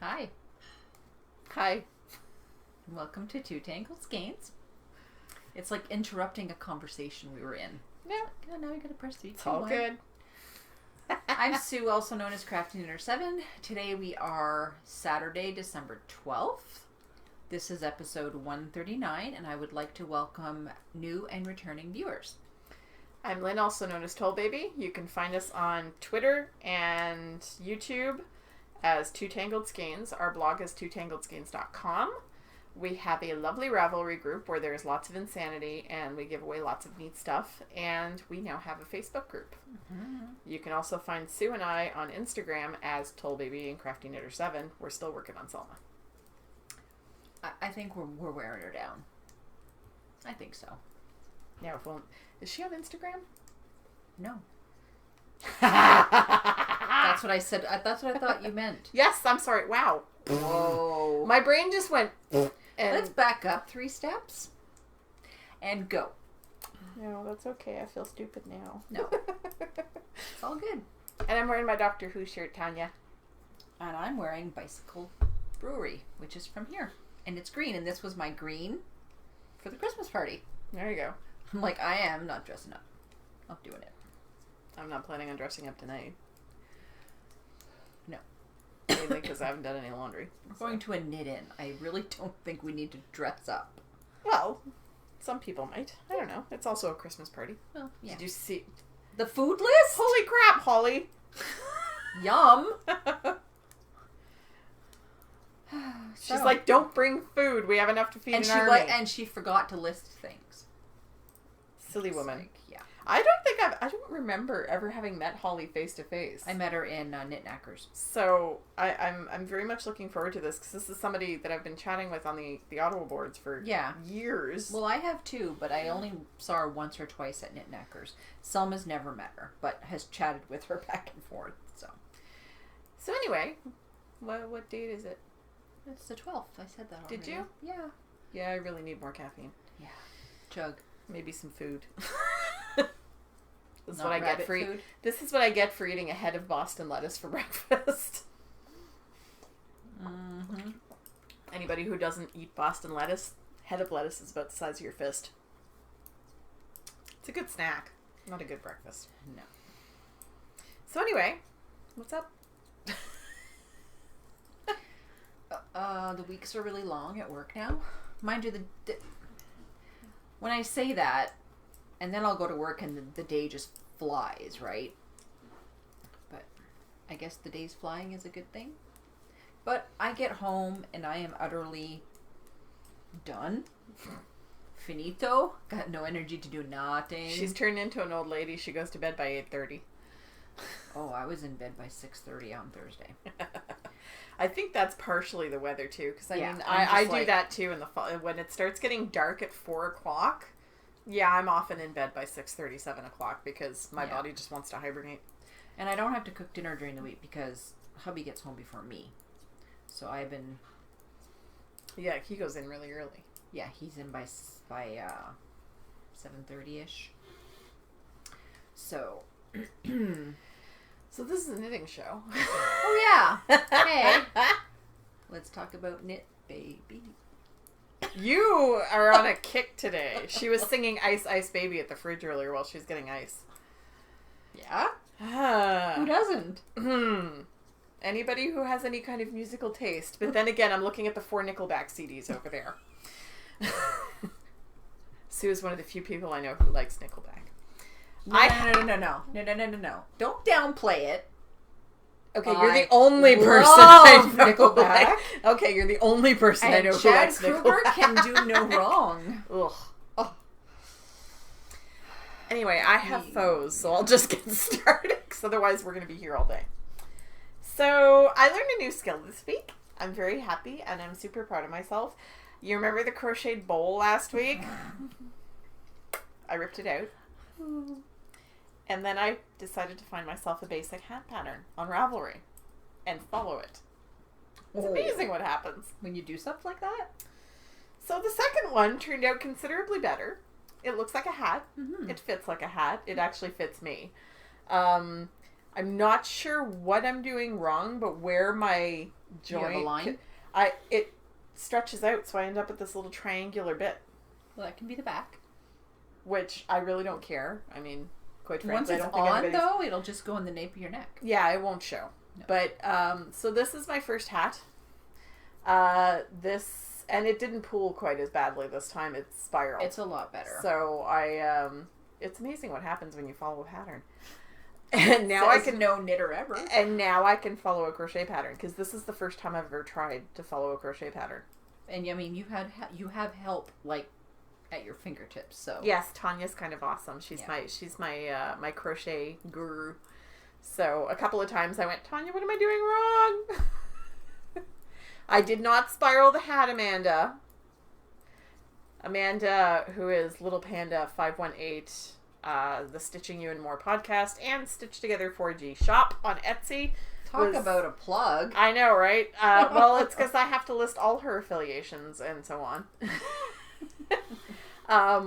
Hi. Hi. Welcome to Two Tangled Skeins. It's like interrupting a conversation we were in. Yeah. Oh, now we gotta press 3, It's 2, all 1. good. I'm Sue, also known as Crafty Knitter 7. Today we are Saturday, December 12th. This is episode 139, and I would like to welcome new and returning viewers. I'm Lynn, also known as Toll Baby. You can find us on Twitter and YouTube as Two Tangled Skeins. Our blog is twotangledskeins.com. We have a lovely Ravelry group where there's lots of insanity and we give away lots of neat stuff. And we now have a Facebook group. Mm-hmm. You can also find Sue and I on Instagram as Toll Baby and Crafty Knitter 7. We're still working on Selma. I think we're wearing her down. I think so. Yeah, well, is she on Instagram? No. That's what I said. That's what I thought you meant. Yes, I'm sorry. Wow. Whoa. My brain just went... And let's back up 3 steps and go. No, that's okay. I feel stupid now. No. It's all good. And I'm wearing my Doctor Who shirt, Tanya. And I'm wearing Bicycle Brewery, which is from here. And it's green, and this was my green for the Christmas party. There you go. I'm like, I am not dressing up. I'm doing it. I'm not planning on dressing up tonight. No. Mainly because I haven't done any laundry. We're going to a knit-in. I really don't think we need to dress up. Well, some people might. I don't know. It's also a Christmas party. Well, yeah. Did you see the food list? Holy crap, Holly! Yum! She's like, don't bring food. We have enough to feed an army. And she forgot to list things. Silly woman. Like, yeah. I don't remember ever having met Holly face to face. I met her in Knit Knackers. So I'm very much looking forward to this because this is somebody that I've been chatting with on the Ottawa boards for years. Well, I have too, but I only saw her once or twice at Knit Knackers. Selma's never met her, but has chatted with her back and forth. So anyway, what date is it? It's the 12th. I said that already. Did you? Yeah. Yeah, I really need more caffeine. Yeah. Chug. Maybe some food. This is what I get for food. This is what I get for eating a head of Boston lettuce for breakfast. Mm-hmm. Anybody who doesn't eat Boston lettuce, head of lettuce is about the size of your fist. It's a good snack, not a good breakfast. No. So anyway, what's up? The weeks are really long at work now. Mind you, when I say that, and then I'll go to work and the day just flies, right? But I guess the day's flying is a good thing. But I get home and I am utterly done. Finito. Got no energy to do nothing. She's turned into an old lady. She goes to bed by 8:30. Oh, I was in bed by 6:30 on Thursday. I think that's partially the weather too, because I mean, I do that too in the fall. When it starts getting dark at 4 o'clock, yeah, I'm often in bed by 6:30, 7 o'clock because my body just wants to hibernate. And I don't have to cook dinner during the week because hubby gets home before me. So I've been... Yeah, he goes in really early. Yeah, he's in by 7:30ish. So... So this is a knitting show. Oh yeah. Hey. Let's talk about knit, baby. You are on a kick today. She was singing Ice Ice Baby at the fridge earlier while she was getting ice. Yeah? Who doesn't? Anybody who has any kind of musical taste. But then again, I'm looking at the 4 Nickelback CDs over there. Sue is one of the few people I know who likes Nickelback. No. Don't downplay it. Okay, you're the only person I know. Nickelback. Okay, you're the only person I know who likes Nickelback. Kruger can do no wrong. Ugh. Oh. Anyway, I have foes, so I'll just get started, because otherwise we're going to be here all day. So, I learned a new skill this week. I'm very happy, and I'm super proud of myself. You remember the crocheted bowl last week? I ripped it out. And then I decided to find myself a basic hat pattern on Ravelry and follow it. It's amazing what happens when you do stuff like that. So the second one turned out considerably better. It looks like a hat. Mm-hmm. It fits like a hat. It actually fits me. I'm not sure what I'm doing wrong, but where my joint. You have a line? It stretches out, so I end up with this little triangular bit. Well, that can be the back. Which I really don't care. I mean, quite frankly, Once it's I don't think on, though, it'll just go in the nape of your neck. Yeah, it won't show. No. But, so this is my first hat. And it didn't pull quite as badly this time. It spiraled. It's a lot better. So it's amazing what happens when you follow a pattern. And now I can no knitter ever. And now I can follow a crochet pattern because this is the first time I've ever tried to follow a crochet pattern. And I mean, you have help like at your fingertips. So yes, Tanya's kind of awesome. She's my crochet guru. So a couple of times I went, Tanya, what am I doing wrong? I did not spiral the hat, Amanda. Amanda, who is Little Panda 518, the Stitching You and More podcast, and Stitch Together 4G shop on Etsy. Talk about a plug. I know, right? Well, it's because I have to list all her affiliations and so on.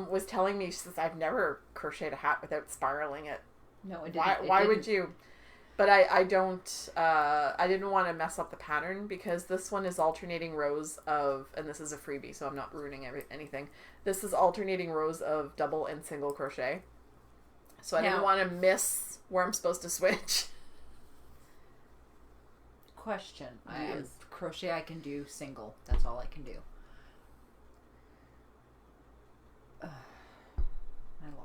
Was telling me, she says, I've never crocheted a hat without spiraling it. No, it didn't. Why would you? But I didn't want to mess up the pattern because this one is alternating rows of, and this is a freebie, so I'm not ruining anything. This is alternating rows of double and single crochet. So I didn't want to miss where I'm supposed to switch. Question. Crochet I can do single. That's all I can do. I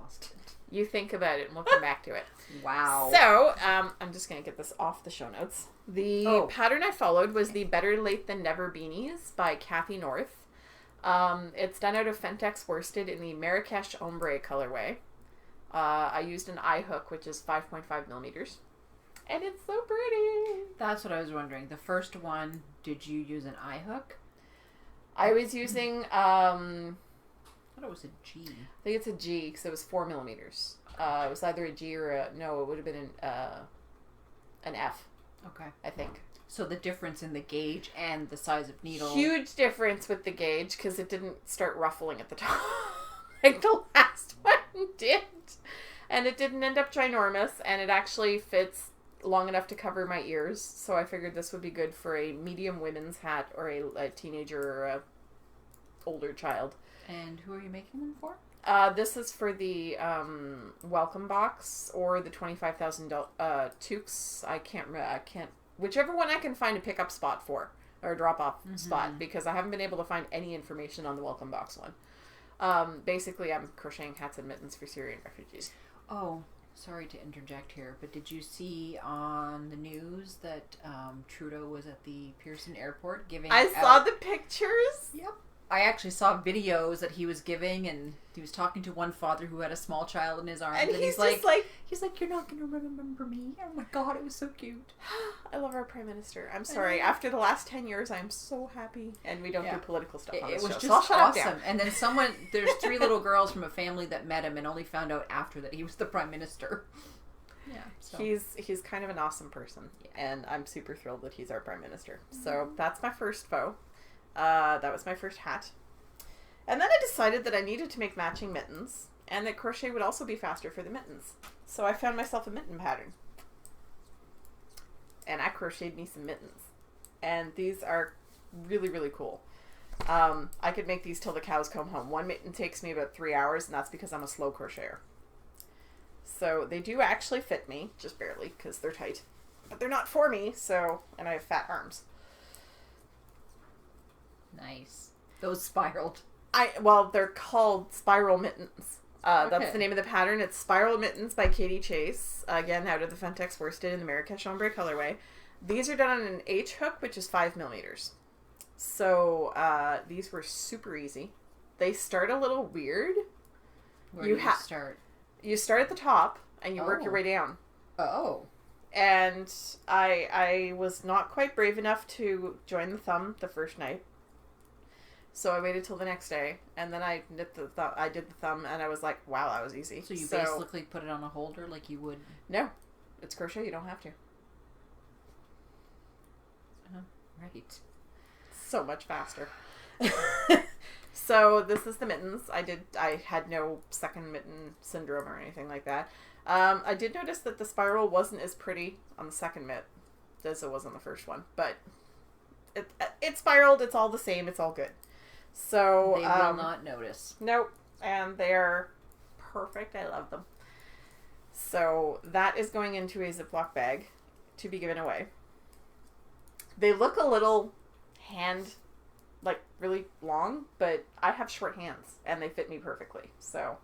lost it. You think about it and we'll come back to it. Wow. So, I'm just going to get this off the show notes. The pattern I followed was the Better Late Than Never Beanies by Kathy North. It's done out of Fentex worsted in the Marrakesh Ombre colorway. I used an eye hook, which is 5.5 millimeters. And it's so pretty. That's what I was wondering. The first one, did you use an eye hook? I was using, I thought it was a G. I think it's a G because it was 4 millimeters. It was either a G or it would have been an F. Okay. I think. So the difference in the gauge and the size of needle. Huge difference with the gauge because it didn't start ruffling at the top like the last one did. And it didn't end up ginormous, and it actually fits long enough to cover my ears. So I figured this would be good for a medium women's hat or a teenager or a older child. And who are you making them for? This is for the welcome box or the 25,000 toques. I can't. Whichever one I can find a pickup spot for or a drop off spot, because I haven't been able to find any information on the welcome box one. Basically, I'm crocheting hats and mittens for Syrian refugees. Oh, sorry to interject here, but did you see on the news that Trudeau was at the Pearson Airport giving? I saw the pictures. Yep. I actually saw videos that he was giving, and he was talking to one father who had a small child in his arms, and he's like, you're not going to remember me. Oh my God, it was so cute. I love our Prime Minister. I'm sorry. After the last 10 years, I'm so happy. And we don't do political stuff on this show. It was just awesome. And then there's 3 little girls from a family that met him and only found out after that he was the Prime Minister. Yeah. So. He's kind of an awesome person. Yeah. And I'm super thrilled that he's our Prime Minister. So that's my first faux. That was my first hat. And then I decided that I needed to make matching mittens and that crochet would also be faster for the mittens. So I found myself a mitten pattern. And I crocheted me some mittens. And these are really, really cool. I could make these till the cows come home. One mitten takes me about 3 hours, and that's because I'm a slow crocheter. So they do actually fit me, just barely, because they're tight. But they're not for me, and I have fat arms. Nice. Those spiraled. Well, they're called spiral mittens. That's the name of the pattern. It's Spiral Mittens by Katie Chase. Again, out of the Fentex worsted in the Marrakesh Ombre colorway. These are done on an H hook, which is 5 millimeters. So, these were super easy. They start a little weird. Where do you start? You start at the top, and you work your way down. Oh. And I was not quite brave enough to join the thumb the first night. So I waited till the next day, and then I did the thumb, and I was like, wow, that was easy. So you basically put it on a holder like you would? No. It's crochet. You don't have to. Right. So much faster. So this is the mittens. I had no second mitten syndrome or anything like that. I did notice that the spiral wasn't as pretty on the second mitt as it was on the first one, but it spiraled. It's all the same. It's all good. So They will not notice. Nope. And they're perfect. I love them. So that is going into a Ziploc bag to be given away. They look a little really long, but I have short hands and they fit me perfectly. So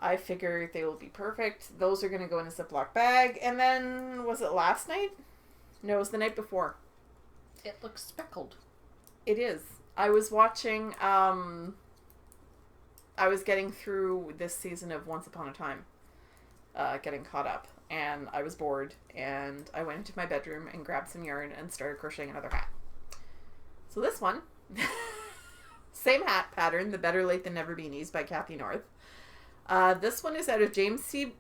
I figure they will be perfect. Those are going to go in a Ziploc bag. And then, was it last night? No, it was the night before. It looks speckled. It is. I was watching, I was getting through this season of Once Upon a Time, getting caught up, and I was bored, and I went into my bedroom and grabbed some yarn and started crocheting another hat. So this one, same hat pattern, The Better Late Than Never Beanies by Kathy North. This one is out of James C.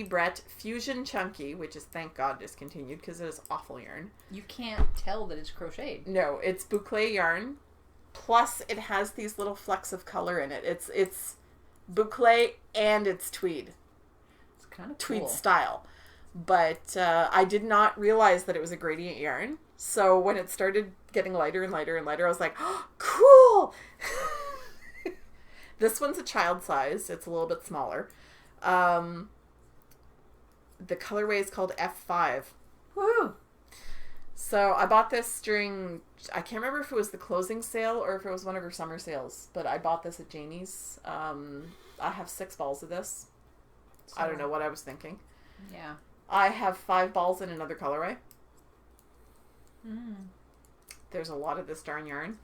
Brett Fusion Chunky, which is, thank God, discontinued because it is awful yarn. You can't tell that it's crocheted. No, it's boucle yarn. Plus, it has these little flecks of color in it. It's boucle and it's tweed. It's kind of tweed cool. style. But I did not realize that it was a gradient yarn. So when it started getting lighter and lighter and lighter, I was like, oh, cool! This one's a child size. It's a little bit smaller. The colorway is called F5. Woohoo! So I bought this during, I can't remember if it was the closing sale or if it was one of her summer sales, but I bought this at Janie's. I have 6 balls of this. So, I don't know what I was thinking. Yeah. I have 5 balls in another colorway. Mm. There's a lot of this darn yarn.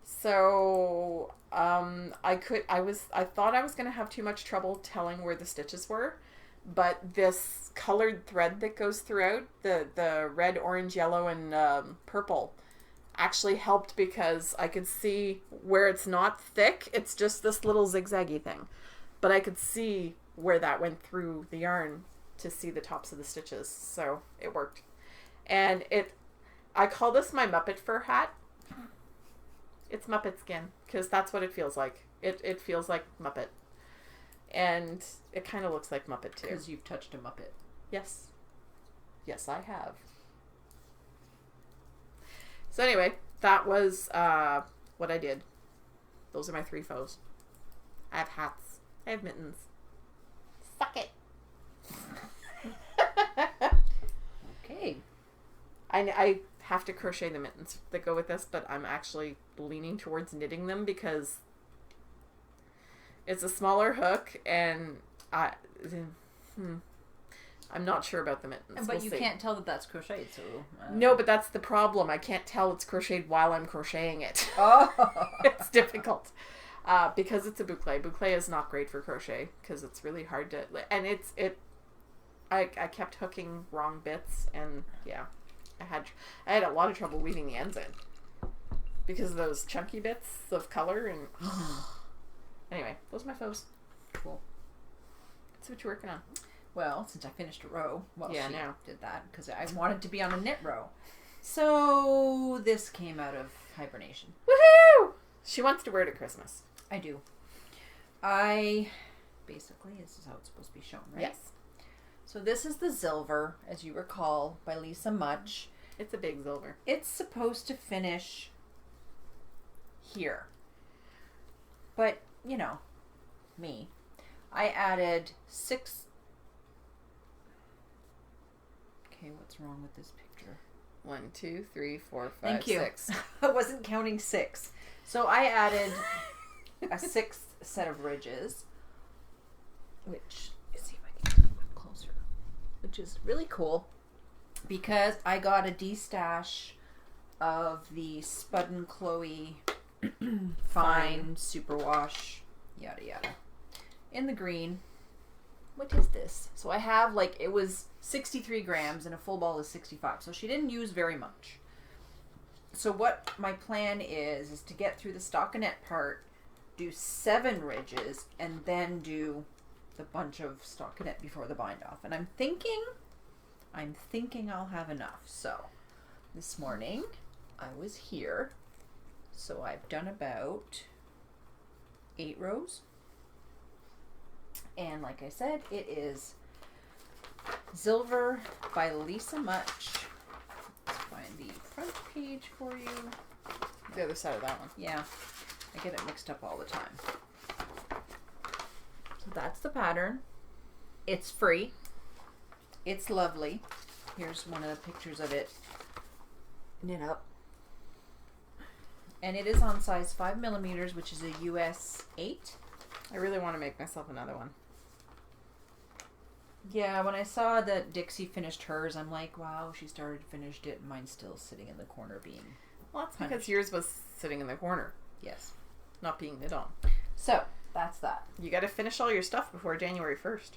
So, I thought I was going to have too much trouble telling where the stitches were, but this colored thread that goes throughout, the red, orange, yellow, and purple, actually helped because I could see where it's not thick, it's just this little zigzaggy thing, but I could see where that went through the yarn to see the tops of the stitches, so it worked. And I call this my Muppet fur hat. It's Muppet skin, because that's what it feels like. It feels like Muppet. And it kind of looks like Muppet, too. Because you've touched a Muppet. Yes. Yes, I have. So anyway, that was what I did. Those are my 3 faux. I have hats. I have mittens. Suck it. Okay. I have to crochet the mittens that go with this, but I'm actually leaning towards knitting them because it's a smaller hook and I'm not sure about the mittens. But you can't tell that that's crocheted, so... No, but that's the problem. I can't tell it's crocheted while I'm crocheting it. Oh! It's difficult. Because it's a boucle. Boucle is not great for crochet because it's really hard to... And I kept hooking wrong bits and yeah. I had a lot of trouble weaving the ends in because of those chunky bits of color and anyway, those are my faux. Cool. So what you working on? Well, since I finished a row, yeah, she now did that because I wanted to be on a knit row. So this came out of hibernation. Woohoo! She wants to wear it at Christmas. I do. Basically, this is how it's supposed to be shown, right? Yes. So this is the Silver, as you recall, by Lisa Much. It's a big silver. It's supposed to finish here. But, you know, me. I added 6... Okay, what's wrong with this picture? 1, 2, 3, 4, 5, Thank you. 6. I wasn't counting 6. So I added a 6th set of ridges, which... which is really cool because I got a de-stash of the Spud and Chloe Fine Superwash yada yada in the green. What is this? So I have it was 63 grams and a full ball is 65, so she didn't use very much. So what my plan is to get through the stockinette part, do 7 ridges, and then do the bunch of stockinette before the bind off. And I'm thinking I'll have enough. So this morning I was here. So I've done about 8 rows. And like I said, it is Silver by Lisa Much. Let's find the page for you? The other side of that one. Yeah. I get it mixed up all the time. So that's the pattern. It's free. It's lovely. Here's one of the pictures of it knit up. And it is on size 5mm, which is a US 8. I really want to make myself another one. Yeah, when I saw that Dixie finished hers, I'm like, wow, she started, finished it, and mine's still sitting in the corner being Well, that's punished. because yours was sitting in the corner, Yes. not being knit on. So, that's that. You got to finish all your stuff before January 1st.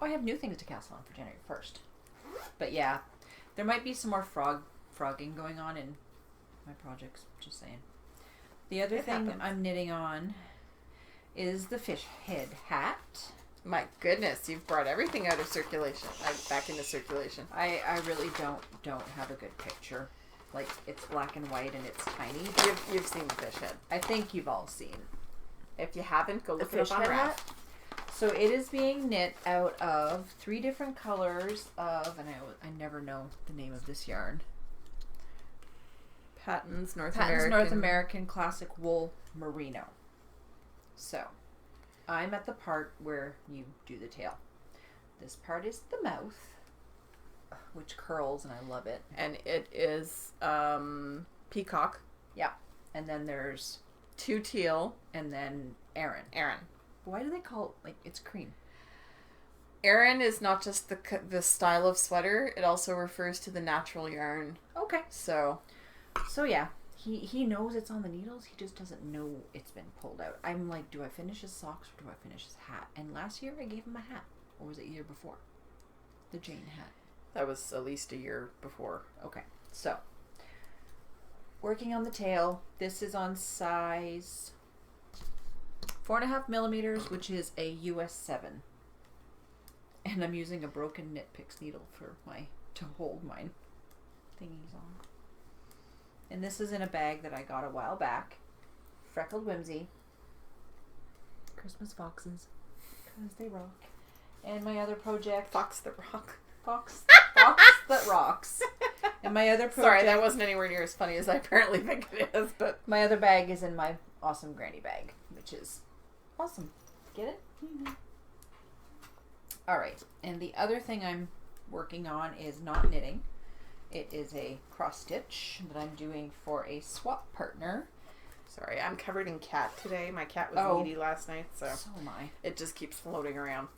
Oh, I have new things to cast on for January 1st. But yeah, there might be some more frogging going on in my projects, just saying. The other thing happens. I'm knitting on is the fish head hat. My goodness, you've brought everything out of circulation, back into circulation. I really don't have a good picture. Like, it's black and white and it's tiny. You've seen the fish head. I think you've all seen If you haven't, go look the it up fish on head Raft. hat. So it is being knit out of 3 different colors of, and I never know the name of this yarn. Patton's North American Classic Wool Merino. So, I'm at the part where you do the tail. This part is the mouth, which curls, and I love it. And it is peacock, Yeah. And then there's, 2 teal, and then Aran. Why do they call it, like, it's cream? Aran is not just the style of sweater, it also refers to the natural yarn. Okay. So Yeah, he knows it's on the needles, he just doesn't know it's been pulled out. I'm like, do I finish his socks or do I finish his hat? And last year I gave him a hat. Or was it a year before? The Jane hat. that was at least a year before. Okay, so working on the tail. This is on size 4.5mm, which is a US 7. And I'm using a broken Knit Picks needle to hold mine thingies on. And this is in a bag that I got a while back. Freckled Whimsy. Christmas foxes. Because they rock. And my other project. Fox the Rock. Fox that rocks. And my other project. Sorry, that wasn't anywhere near as funny as I apparently think it is, but My other bag is in my awesome granny bag, which is awesome. Get it? Mm-hmm. Alright, and the other thing I'm working on is not knitting. It is a cross stitch that I'm doing for a swap partner. sorry, I'm covered in cat today. My cat was needy last night, so am I. it just keeps floating around.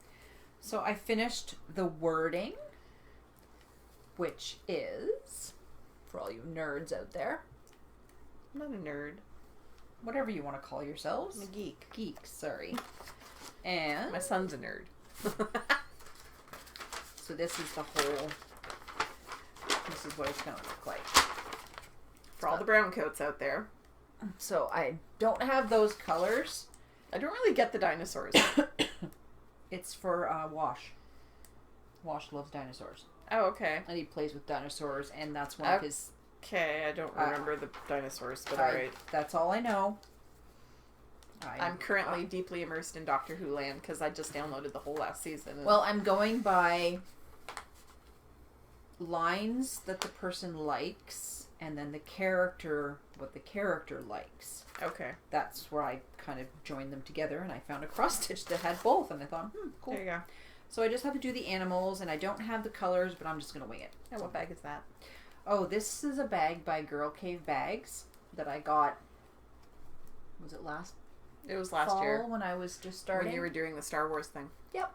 So I finished the wording, which is, for all you nerds out there, I'm not a nerd. whatever you want to call yourselves. I'm a geek. Geeks, sorry. And My son's a nerd. so this is the whole, this is what it's going to look like. For all the brown coats out there. So I don't have those colors. I don't really get the dinosaurs. It's for Wash. Wash loves dinosaurs. Oh, okay. And he plays with dinosaurs, and that's one of his... Okay, I don't remember the dinosaurs, but alright. That's all I know. I'm currently deeply immersed in Doctor Who land because I just downloaded the whole last season. Well, I'm going by lines that the person likes, and then the character, what the character likes. Okay. That's where I kind of joined them together, and I found a cross stitch that had both, and I thought, cool. There you go. So I just have to do the animals, and I don't have the colors, but I'm just going to wing it. And what bag is that? Oh, this is a bag by Girl Cave Bags that I got, was it last It was last fall year when I was just starting? when you were doing the Star Wars thing. Yep.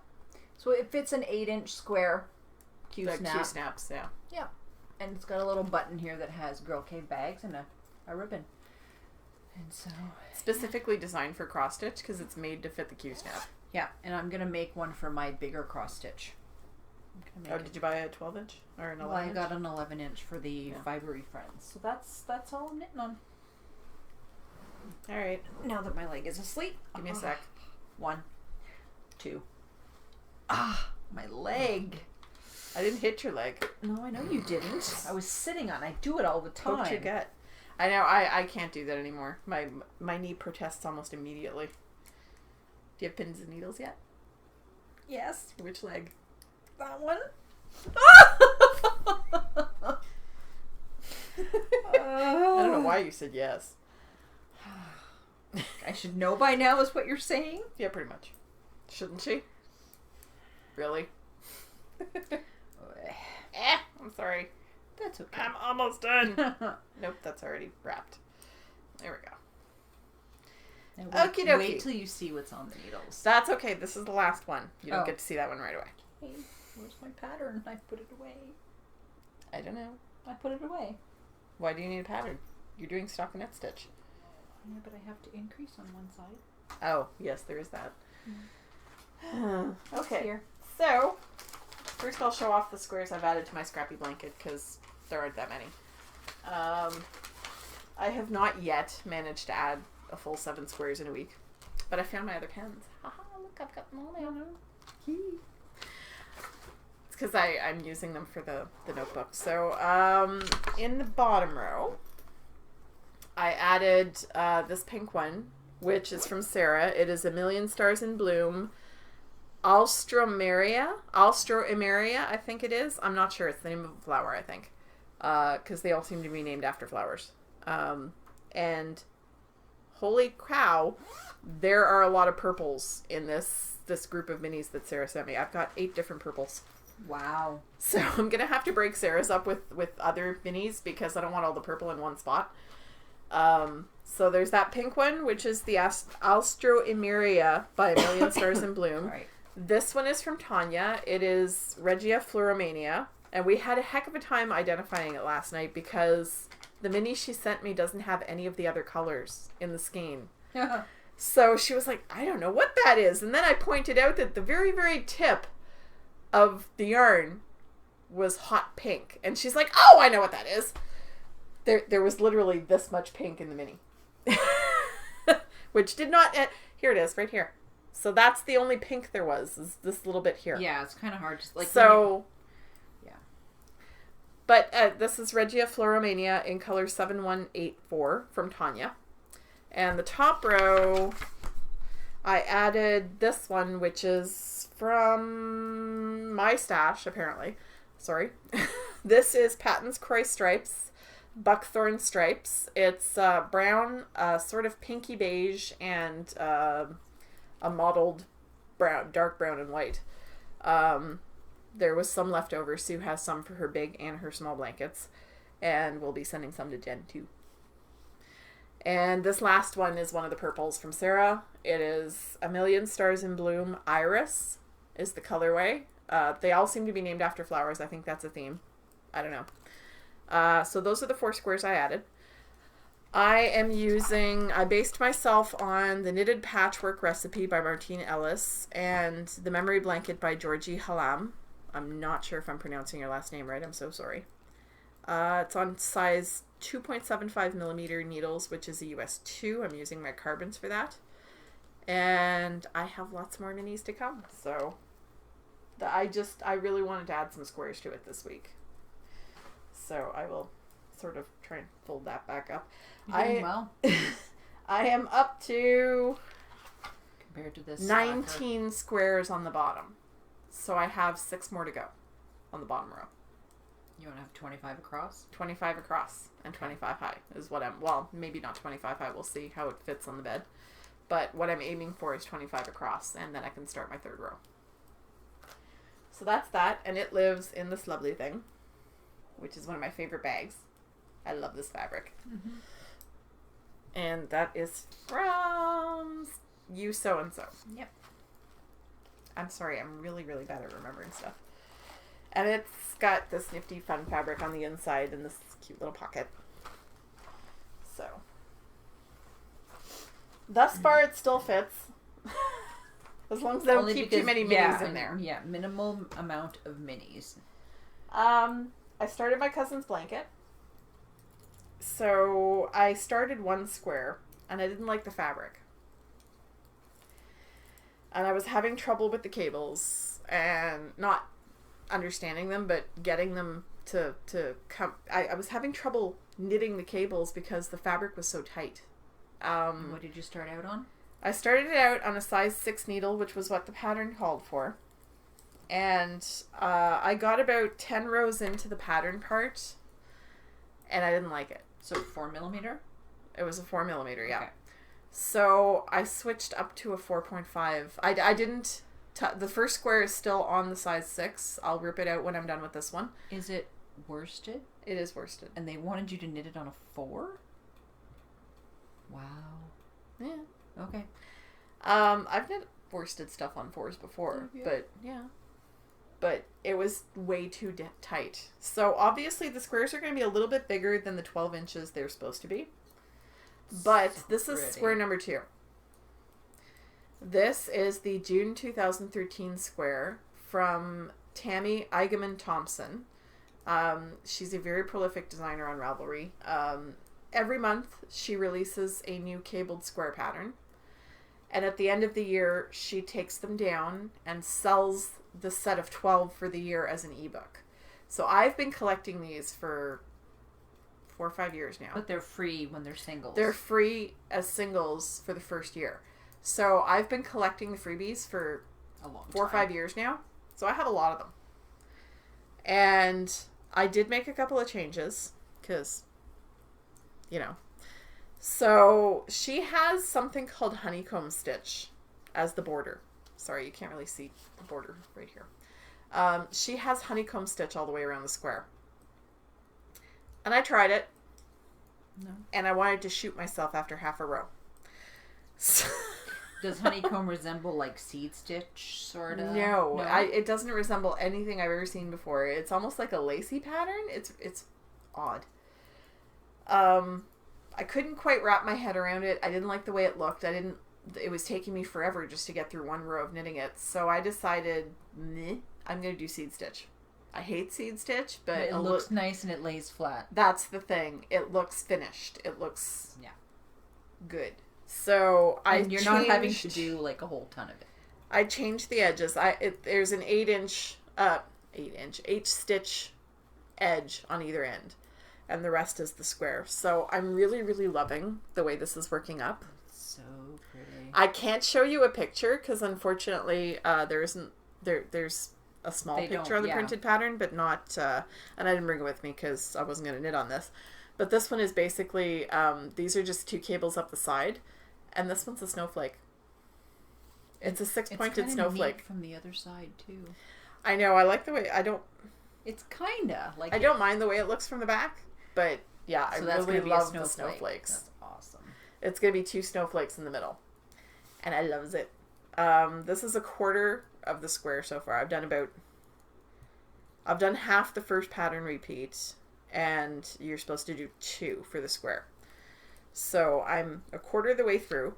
So it fits an 8-inch square Q-snap. Q-snaps, yeah. Yep. And it's got a little button here that has Girl Cave Bags and a ribbon. And so... Specifically designed for cross stitch because it's made to fit the Q-snap. Yeah, and I'm going to make one for my bigger cross stitch. Oh, did you buy a 12-inch or an 11-inch? Well, I got an 11-inch for the Fibery Friends. So that's all I'm knitting on. All right. Now that my leg is asleep. Give me a sec. 1, 2. My leg. I didn't hit your leg. No, I know you didn't. I was sitting on it. I do it all the time. Poked your gut. I know. I can't do that anymore. My knee protests almost immediately. Do you have pins and needles yet? Yes. Which leg? That one. I don't know why you said yes. I should know by now is what you're saying? Yeah, pretty much. Shouldn't she? Really? I'm sorry. That's okay. I'm almost done. Nope, that's already wrapped. There we go. Okie dokie. Wait till you see what's on the needles. That's okay. This is the last one. You don't get to see that one right away. Hey, where's my pattern? I put it away. I don't know. I put it away. Why do you need a pattern? You're doing stockinette stitch. Yeah, but I have to increase on one side. Oh, yes, there is that. Okay. Here. So, first I'll show off the squares I've added to my scrappy blanket because there aren't that many. I have not yet managed to add a full 7 squares in a week, but I found my other pens. Haha, look, I've got them all now. It's because I'm using them for the notebook. So, in the bottom row, I added this pink one, which is from Sarah. It is A Million Stars in Bloom. Alstroemeria, I think it is. I'm not sure. It's the name of a flower, I think. Because they all seem to be named after flowers. And holy cow, there are a lot of purples in this group of minis that Sarah sent me. I've got 8 different purples. Wow. So I'm going to have to break Sarah's up with other minis because I don't want all the purple in one spot. So there's that pink one, which is the Alstroemeria by A Million Stars in Bloom. Right. This one is from Tanya. It is Regia Floromania. And we had a heck of a time identifying it last night because the mini she sent me doesn't have any of the other colors in the skein. So she was like, I don't know what that is. And then I pointed out that the very, very tip of the yarn was hot pink. And she's like, oh, I know what that is. There was literally this much pink in the mini. Which did not... here it is, right here. So that's the only pink there was, is this little bit here. Yeah, it's kind of hard to... like. So... yeah. But this is Regia Floromania in color 7184 from Tanya. And the top row, I added this one, which is from my stash, apparently. Sorry. This is Patton's Croix Stripes, Buckthorn Stripes. It's brown, sort of pinky beige, and a mottled brown, dark brown and white. There was some left over. Sue has some for her big and her small blankets. And we'll be sending some to Jen too. And this last one is one of the purples from Sarah. It is A Million Stars in Bloom. Iris is the colorway. They all seem to be named after flowers. I think that's a theme. I don't know. So those are the 4 squares I added. I based myself on the Knitted Patchwork Recipe by Martine Ellis and the Memory Blanket by Georgie Halam. I'm not sure if I'm pronouncing your last name right. I'm so sorry. It's on size 2.75 millimeter needles, which is a US 2. I'm using my carbons for that. And I have lots more minis to come. So I really wanted to add some squares to it this week. So I will sort of try and fold that back up. You're doing well. I am up to compared to this 19 squares on the bottom. So I have 6 more to go on the bottom row. You want to have 25 across? 25 across and 25 high is what well, maybe not 25 high. We'll see how it fits on the bed. But what I'm aiming for is 25 across, and then I can start my 3rd row. So that's that, and it lives in this lovely thing, which is one of my favorite bags. I love this fabric. Mm-hmm. And that is from You So and So. Yep. I'm sorry, I'm really, really bad at remembering stuff. And it's got this nifty fun fabric on the inside and this cute little pocket. So, thus far it still fits. As long as I don't keep too many minis in there. Yeah, minimal amount of minis. I started my cousin's blanket. So I started 1 square and I didn't like the fabric. And I was having trouble with the cables and not understanding them, but getting them to come. I was having trouble knitting the cables because the fabric was so tight. What did you start out on? I started it out on a size 6 needle, which was what the pattern called for. And I got about 10 rows into the pattern part. and I didn't like it. So 4mm? It was a 4mm, yeah. Okay. So I switched up to a 4.5. I didn't... the first square is still on the size 6. I'll rip it out when I'm done with this one. Is it worsted? It is worsted. And they wanted you to knit it on a 4? Wow. Yeah. Okay. I've knit worsted stuff on 4s before, Yeah. but yeah. But it was way too tight. So obviously the squares are going to be a little bit bigger than the 12 inches they're supposed to be. But So this is pretty. square number 2. This is the June 2013 square from Tammy Eigenman Thompson. She's a very prolific designer on Ravelry. Every month she releases a new cabled square pattern. And at the end of the year, she takes them down and sells the set of 12 for the year as an ebook. So I've been collecting these for 4 or 5 years now. But they're free when they're singles. They're free as singles for the first year. So I've been collecting the freebies for a long 4 or 5 years now. So I have a lot of them. And I did make a couple of changes because, you know. So she has something called honeycomb stitch as the border. Sorry, you can't really see the border right here. She has honeycomb stitch all the way around the square. And I tried it. No. And I wanted to shoot myself after half a row. So Does honeycomb resemble like seed stitch, sort of? No, it doesn't resemble anything I've ever seen before. It's almost like a lacy pattern. It's odd. I couldn't quite wrap my head around it. I didn't like the way it looked. It was taking me forever just to get through one row of knitting it. So I decided, I'm going to do seed stitch. I hate seed stitch, but it looks nice and it lays flat. That's the thing. It looks finished. It looks good. So you're not having to do like a whole ton of it. I changed the edges. There's an 8 stitch edge on either end, and the rest is the square. So I'm really, really loving the way this is working up. So pretty. I can't show you a picture because unfortunately there's a small picture of the printed pattern, but not, and I didn't bring it with me because I wasn't going to knit on this. But this one is basically, these are just 2 cables up the side, and this one's a snowflake. It's a 6-pointed snowflake. Neat from the other side too. I know, I like the way, It's kinda like I don't mind the way it looks from the back, but yeah, so I really love the snowflakes. That's awesome. It's going to be 2 snowflakes in the middle, and I loves it. This is a quarter of the square so far. I've done half the first pattern repeat, and you're supposed to do 2 for the square. So I'm a quarter of the way through,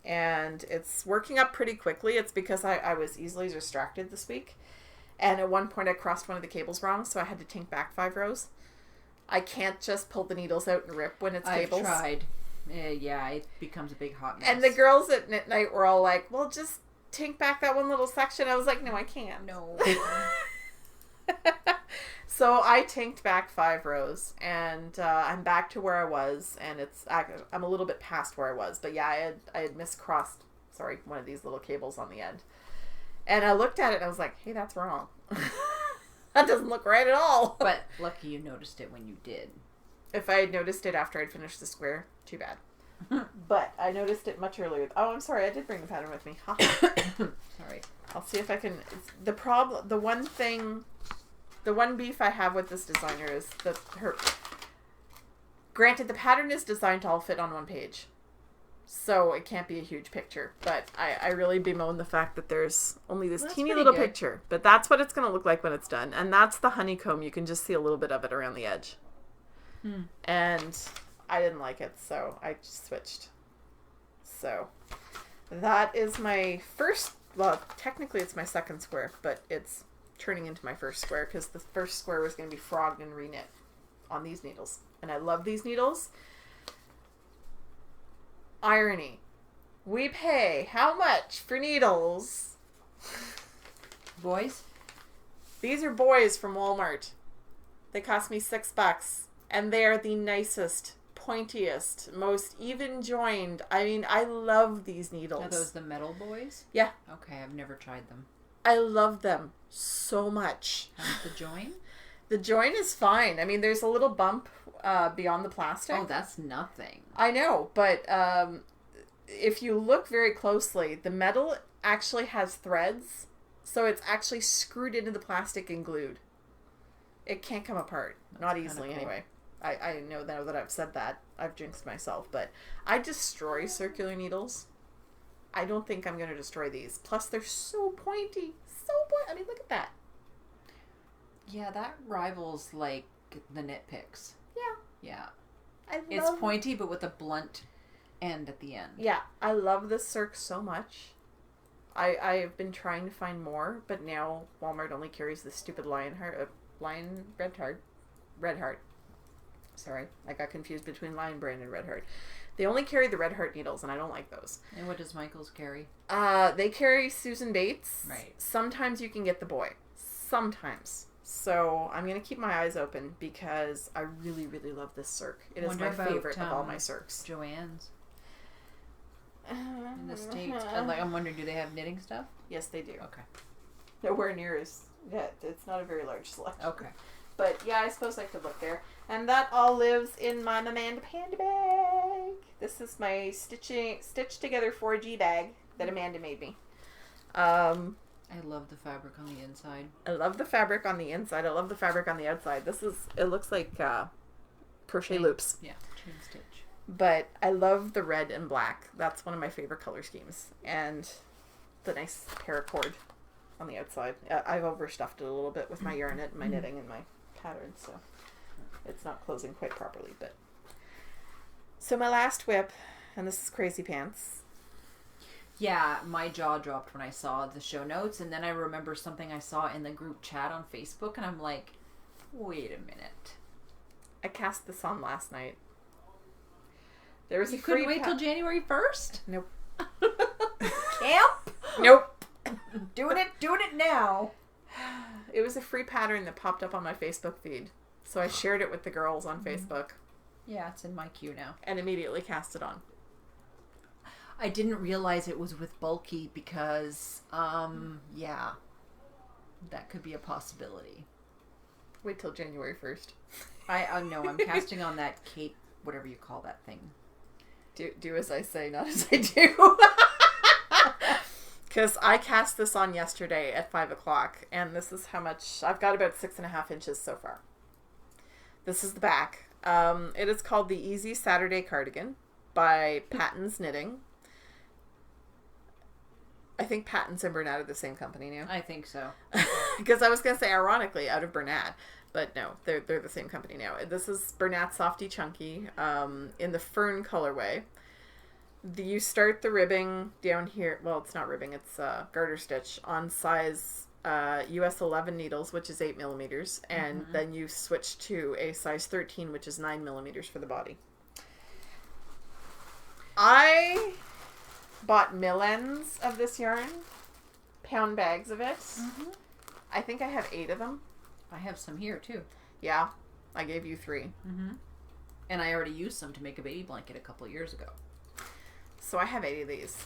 and it's working up pretty quickly. It's because I was easily distracted this week, and at one point I crossed one of the cables wrong, so I had to tink back 5 rows. I can't just pull the needles out and rip when it's cables. I've tried. It becomes a big hot mess. And the girls at Knit Night were all like, well, just tink back that one little section. I was like, no, I can't. No. So I tinked back 5 rows, and I'm back to where I was, and I'm a little bit past where I was, but yeah, I had miscrossed, one of these little cables on the end. And I looked at it and I was like, hey, that's wrong. That doesn't look right at all. But lucky you noticed it when you did. If I had noticed it after I'd finished the square, too bad. But I noticed it much earlier. Oh, I'm sorry, I did bring the pattern with me. Sorry. I'll see if I can. The one beef I have with this designer is that granted, the pattern is designed to all fit on one page, so it can't be a huge picture, but I really bemoan the fact that there's only this teeny little picture, but that's what it's going to look like when it's done, and that's the honeycomb. You can just see a little bit of it around the edge. And I didn't like it, so I just switched. So that is my first, well, technically it's my second square, but it's turning into my first square because the first square was going to be frogged and reknit on these needles, and I love these needles. Irony, we pay how much for needles? Boys? These are boys from Walmart. They cost me $6, and they are the nicest, pointiest, most even joined. I mean, I love these needles. Are those the metal boys? Yeah. Okay, I've never tried them. I love them so much. How's the join? The join is fine. I mean, there's a little bump beyond the plastic. Oh, that's nothing. I know, but if you look very closely, the metal actually has threads, so it's actually screwed into the plastic and glued. It can't come apart. That's not easily, cool. Anyway. I know now that I've said that. I've jinxed myself, but I destroy circular needles. I don't think I'm going to destroy these. Plus, they're so pointy. So pointy. I mean, look at that. Yeah, that rivals, like, the knit picks. Yeah. Yeah. It's pointy, but with a blunt end at the end. Yeah. I love this Cirque so much. I've been trying to find more, but now Walmart only carries this stupid red heart. Sorry, I got confused between Lion Brand and Red Heart. They only carry the Red Heart needles, and I don't like those. And what does Michael's carry? They carry Susan Bates. Right. Sometimes you can get the boy. Sometimes. So I'm going to keep my eyes open because I really, really love this Cirque. It is my favorite of all my Cirques. Joann's. In the States. I'm wondering, do they have knitting stuff? Yes, they do. Okay. Nowhere near as... Yeah, it's not a very large selection. Okay. But yeah, I suppose I could look there. And that all lives in my Amanda Panda bag. This is my stitched together 4G bag that Amanda made me. I love the fabric on the inside. I love the fabric on the inside. I love the fabric on the outside. It looks like crochet loops. Yeah, chain stitch. But I love the red and black. That's one of my favorite color schemes. And the nice paracord on the outside. I've overstuffed it a little bit with my yarnet and my knitting and my pattern, so it's not closing quite properly. But so my last whip, and this is Crazy Pants. Yeah, my jaw dropped when I saw the show notes, and then I remember something I saw in the group chat on Facebook, and I'm like, wait a minute. I cast this on last night. There was you couldn't wait till January 1st? Nope. Camp? Nope. Doing it now. It was a free pattern that popped up on my Facebook feed. So I shared it with the girls on Facebook. Yeah, it's in my queue now. And immediately cast it on. I didn't realize it was with bulky because, yeah, that could be a possibility. Wait till January 1st. I know, I'm casting on that cape, whatever you call that thing. Do as I say, not as I do. Because I cast this on yesterday at 5 o'clock, and this is how much... I've got about 6.5 inches so far. This is the back. It is called the Easy Saturday Cardigan by Patton's Knitting. I think Patton's and Bernat are the same company now. I think so. Because I was going to say, ironically, out of Bernat. But no, they're the same company now. This is Bernat Softy Chunky in the Fern colorway. You start the ribbing down here. Well, it's not ribbing. It's garter stitch on size US 11 needles, which is 8 millimeters. And then you switch to a size 13, which is 9 millimeters for the body. I bought mill ends of this yarn. Pound bags of it. I think I have 8 of them. I have some here, too. Yeah. I gave you 3. And I already used some to make a baby blanket a couple of years ago. So I have 8 of these.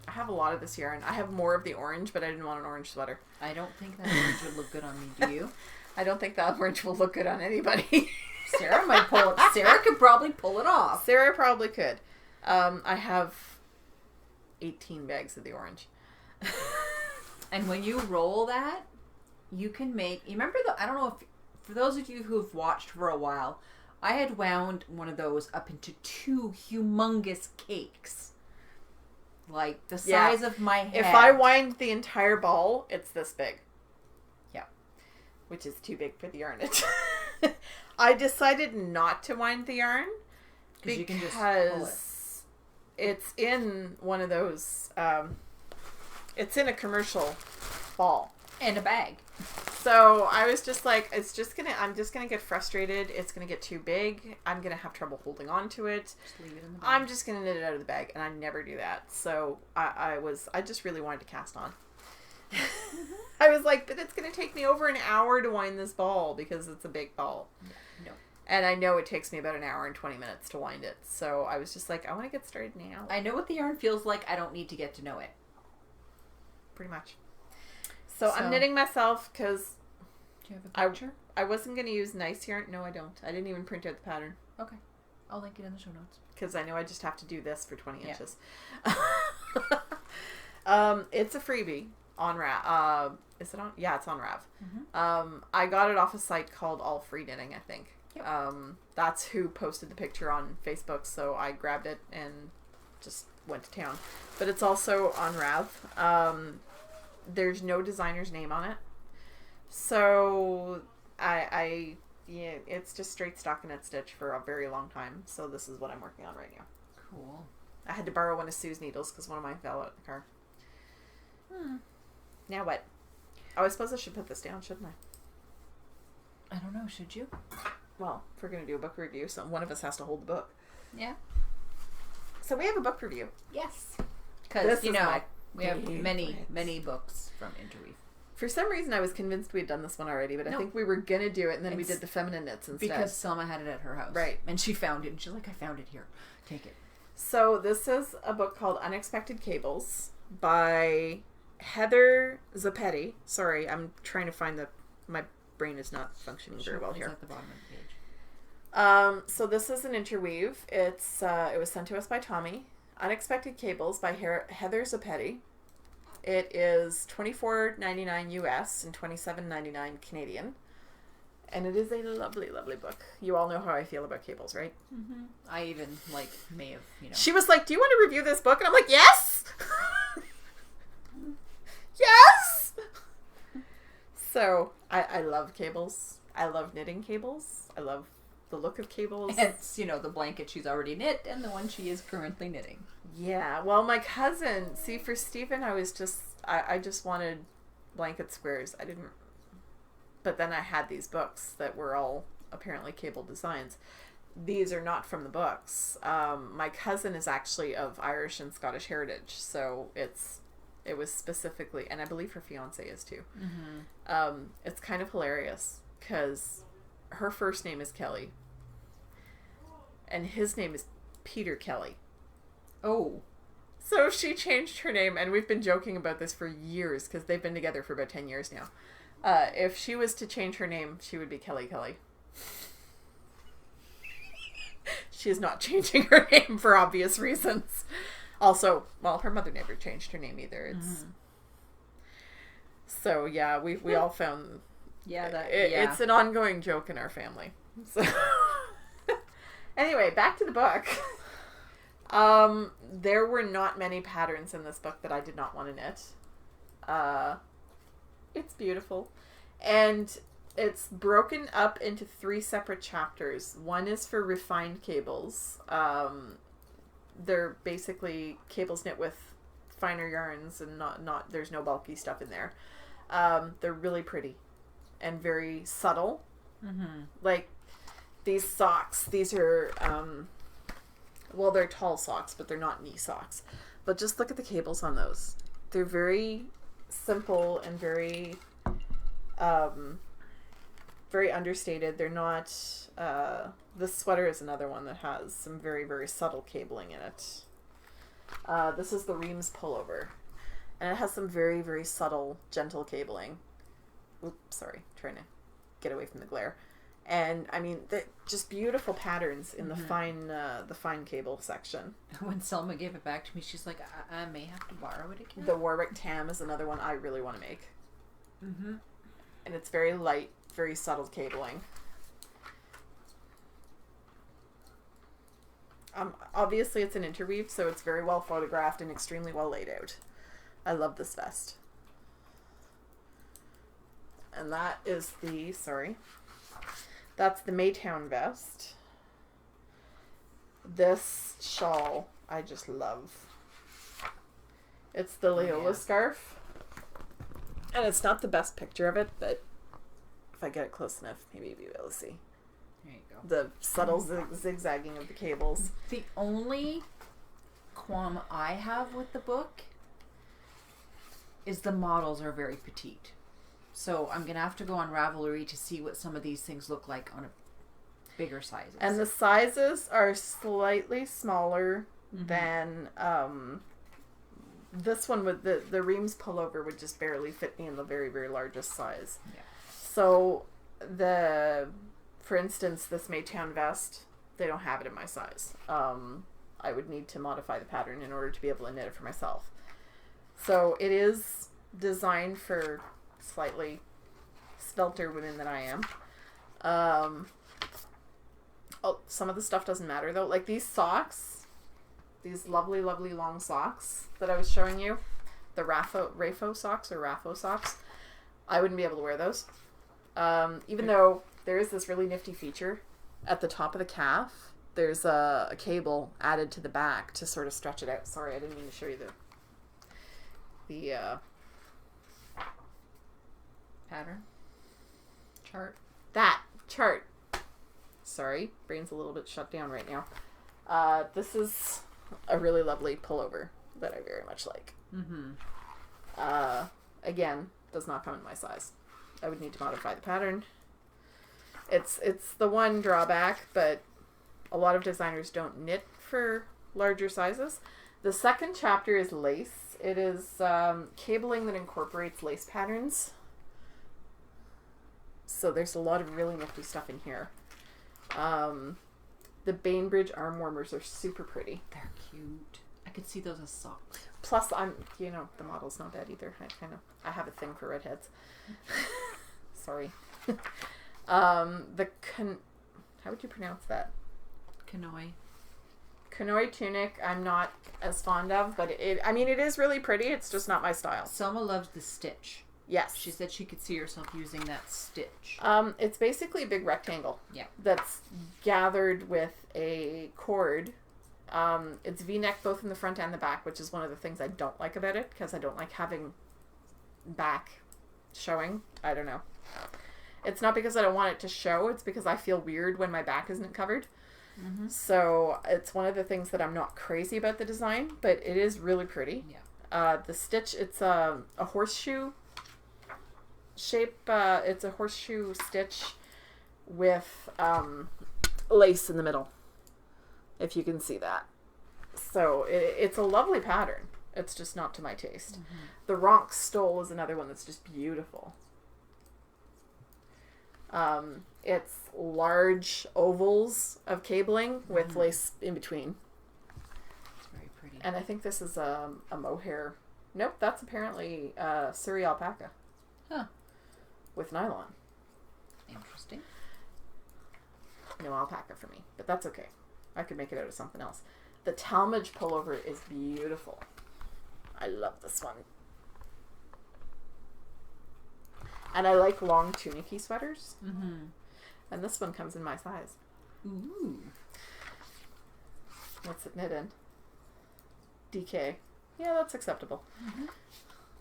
I have a lot of this yarn. I have more of the orange, but I didn't want an orange sweater. I don't think that orange would look good on me, do you? I don't think that orange will look good on anybody. Sarah might pull it. Sarah could probably pull it off. Sarah probably could. I have 18 bags of the orange. And when you roll that, you can make... You remember I don't know if... For those of you who've watched for a while, I had wound one of those up into 2 humongous cakes. Like the size of my head. If I wind the entire ball, it's this big. Yeah. Which is too big for the yarn. I decided not to wind the yarn because you can just pull it. It's in one of those, it's in a commercial ball. And a bag. So I was just like, I'm just going to get frustrated. It's going to get too big. I'm going to have trouble holding on to it. Just leave it in the bag. I'm just going to knit it out of the bag, and I never do that. So I just really wanted to cast on. I was like, but it's going to take me over an hour to wind this ball because it's a big ball. No. And I know it takes me about an hour and 20 minutes to wind it. So I was just like, I want to get started now. I know what the yarn feels like. I don't need to get to know it. Pretty much. So I'm knitting myself because... Do you have a picture? I wasn't going to use nice yarn. No, I don't. I didn't even print out the pattern. Okay. I'll link it in the show notes. Because I know I just have to do this for 20 inches. Yeah. It's a freebie on Rav. Is it on? Yeah, it's on Rav. Mm-hmm. I got it off a site called All Free Knitting, I think. Yep. That's who posted the picture on Facebook, so I grabbed it and just went to town. But it's also on Rav. There's no designer's name on it. So yeah, it's just straight stockinette stitch for a very long time. So this is what I'm working on right now. Cool. I had to borrow one of Sue's needles because one of mine fell out in the car. Now what? Oh, I suppose I should put this down, shouldn't I? I don't know. Should you? Well, if we're going to do a book review, so one of us has to hold the book. Yeah. So we have a book review. Yes. Because, you know, we have favorite. many books from Interweave. For some reason, I was convinced we'd done this one already, but I think we were going to do it, and then we did the feminine knits instead. Because Selma had it at her house. Right. And she found it, and she's like, I found it here. Take it. So this is a book called Unexpected Cables by Heather Zappetti. Sorry, I'm trying to find my brain is not functioning very well here. It's at the bottom of the page. So this is an interweave. It was sent to us by Tommy. Unexpected Cables by Heather Zappetti. It is $24.99 US and $27.99 Canadian. And it is a lovely, lovely book. You all know how I feel about cables, right? Mm-hmm. I even, may have, She was like, do you want to review this book? And I'm like, yes! Yes! So, I love cables. I love knitting cables. I love the look of cables. It's, the blanket she's already knit and the one she is currently knitting. Yeah, well, my cousin, for Stephen, I just wanted blanket squares. I didn't, but then I had these books that were all apparently cable designs. These are not from the books. My cousin is actually of Irish and Scottish heritage, so it was specifically, and I believe her fiance is too. Mm-hmm. It's kind of hilarious because her first name is Kelly, and his name is Peter Kelly. Oh. So she changed her name, and we've been joking about this for years because they've been together for about 10 years now. If she was to change her name, she would be Kelly Kelly. She is not changing her name for obvious reasons. Also, well, her mother never changed her name either. So yeah, we all found it's an ongoing joke in our family. So anyway, back to the book. There were not many patterns in this book that I did not want to knit. It's beautiful. And it's broken up into 3 separate chapters. One is for refined cables. They're basically cables knit with finer yarns and not there's no bulky stuff in there. They're really pretty and very subtle. Mm-hmm. Like these socks, these are well, they're tall socks, but they're not knee socks. But just look at the cables on those. They're very simple and very very understated. They're not this sweater is another one that has some very, very subtle cabling in it. This is the Reams pullover, and it has some very, very subtle, gentle cabling. Oops, sorry, trying to get away from the glare. And I mean, just beautiful patterns in the fine cable section. When Selma gave it back to me, she's like, I may have to borrow it again. The Warwick Tam is another one I really want to make. Mm-hmm. And it's very light, very subtle cabling. Obviously it's an interweave, so it's very well photographed and extremely well laid out. I love this vest. And that is that's the Maytown vest. This shawl I just love. It's the Leola scarf. And it's not the best picture of it, but if I get it close enough, maybe you'll be able to see. There you go. The subtle zigzagging of the cables. The only qualm I have with the book is the models are very petite. So I'm going to have to go on Ravelry to see what some of these things look like on a bigger sizes. And the sizes are slightly smaller than this one with the Reams pullover would just barely fit me in the very, very largest size. Yeah. So for instance, this Maytown vest, they don't have it in my size. I would need to modify the pattern in order to be able to knit it for myself. So it is designed for slightly svelter women than I am. Some of the stuff doesn't matter though. Like these socks, these lovely, lovely long socks that I was showing you, the Rafo socks, I wouldn't be able to wear those. Even though there is this really nifty feature at the top of the calf. There's a cable added to the back to sort of stretch it out. Sorry, I didn't mean to show you the pattern chart. Sorry, brain's a little bit shut down right now. This is a really lovely pullover that I very much like. Again, does not come in my size. I would need to modify the pattern. It's the one drawback, but a lot of designers don't knit for larger sizes. The second chapter is lace. It is cabling that incorporates lace patterns. So there's a lot of really nifty stuff in here. The Bainbridge arm warmers are super pretty. They're cute. I could see those as socks. Plus, the model's not bad either. I have a thing for redheads. Sorry. How would you pronounce that? Kanoi tunic I'm not as fond of, but it is really pretty. It's just not my style. Selma loves the stitch. Yes. She said she could see herself using that stitch. It's basically a big rectangle. Yeah. That's gathered with a cord. It's V-neck both in the front and the back, which is one of the things I don't like about it, because I don't like having back showing. I don't know. It's not because I don't want it to show. It's because I feel weird when my back isn't covered. So it's one of the things that I'm not crazy about the design, but it is really pretty. Yeah. The stitch, it's a horseshoe shape. It's a horseshoe stitch with lace in the middle, if you can see that. So it's a lovely pattern. It's just not to my taste. The Ronk stole is another one that's just beautiful. It's large ovals of cabling with lace in between. It's very pretty. And I think this is a mohair. Nope, that's apparently Surrey alpaca. Huh. With nylon. Interesting. No alpaca for me, but that's okay. I could make it out of something else. The Talmadge pullover is beautiful. I love this one. And I like long tunicky sweaters. And this one comes in my size. Ooh. What's it knit in? DK. Yeah, that's acceptable.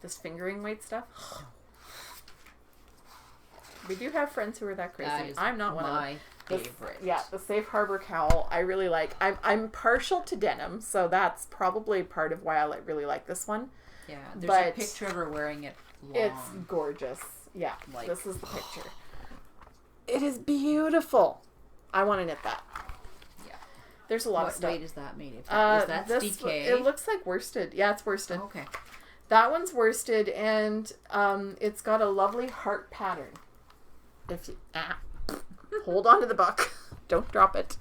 This fingering weight stuff. We do have friends who are that crazy. That is I'm not one of them. my favorite. Yeah, the Safe Harbor cowl I really like. I'm partial to denim, so that's probably part of why I really like this one. Yeah, there's a picture of her wearing it long. It's gorgeous. Yeah, this is the picture. It is beautiful. I want to knit that. Yeah. There's a lot of stuff. What weight is that made of? Is that DK? It looks like worsted. Yeah, it's worsted. Oh, okay. That one's worsted, and it's got a lovely heart pattern. If you hold on to the book, don't drop it.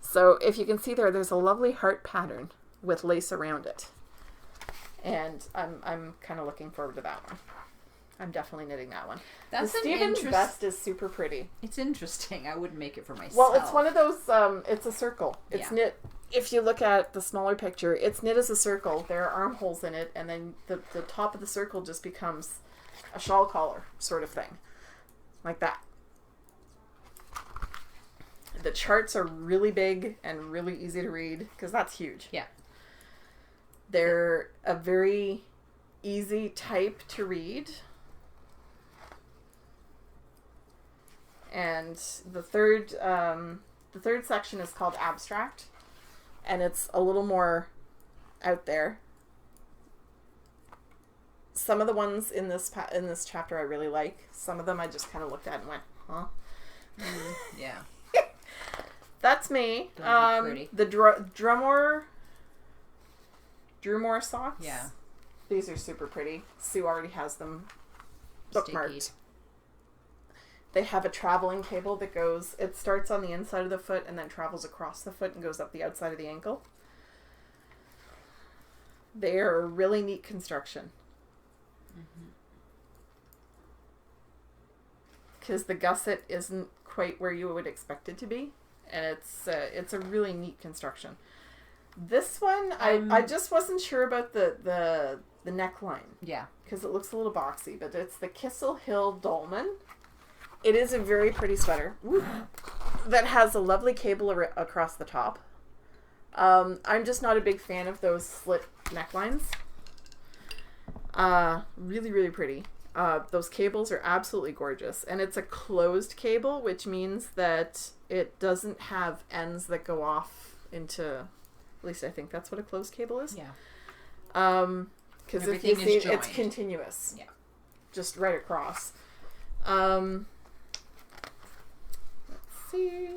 So if you can see there's a lovely heart pattern with lace around it, and I'm kind of looking forward to that one. I'm definitely knitting that one. That's the Stevens vest is super pretty. It's interesting. I wouldn't make it for myself. Well, it's one of those. It's a circle. It's Yeah. knit. If you look at the smaller picture, it's knit as a circle. There are armholes in it, and then the top of the circle just becomes a shawl collar sort of thing, like that. The charts are really big and really easy to read because that's huge. Yeah. They're a very easy type to read. And the third section is called abstract, and it's a little more out there. Some of the ones in this chapter I really like. Some of them I just kind of looked at and went, huh? Yeah. That's me. Pretty. The Drumore socks. Yeah. These are super pretty. Sue already has them bookmarked. Sticky. They have a traveling cable that goes, it starts on the inside of the foot and then travels across the foot and goes up the outside of the ankle. They are a really neat construction. Because the gusset isn't quite where you would expect it to be. And it's a really neat construction. This one, I just wasn't sure about the neckline. Yeah. Because it looks a little boxy. But it's the Kissel Hill Dolman. It is a very pretty sweater. That has a lovely cable across the top. I'm just not a big fan of those slit necklines. Really, really pretty. Those cables are absolutely gorgeous. And it's a closed cable, which means that it doesn't have ends that go off into... At least I think that's what a closed cable is. Yeah. Because if you see, it's continuous. Yeah. Just right across. Let's see.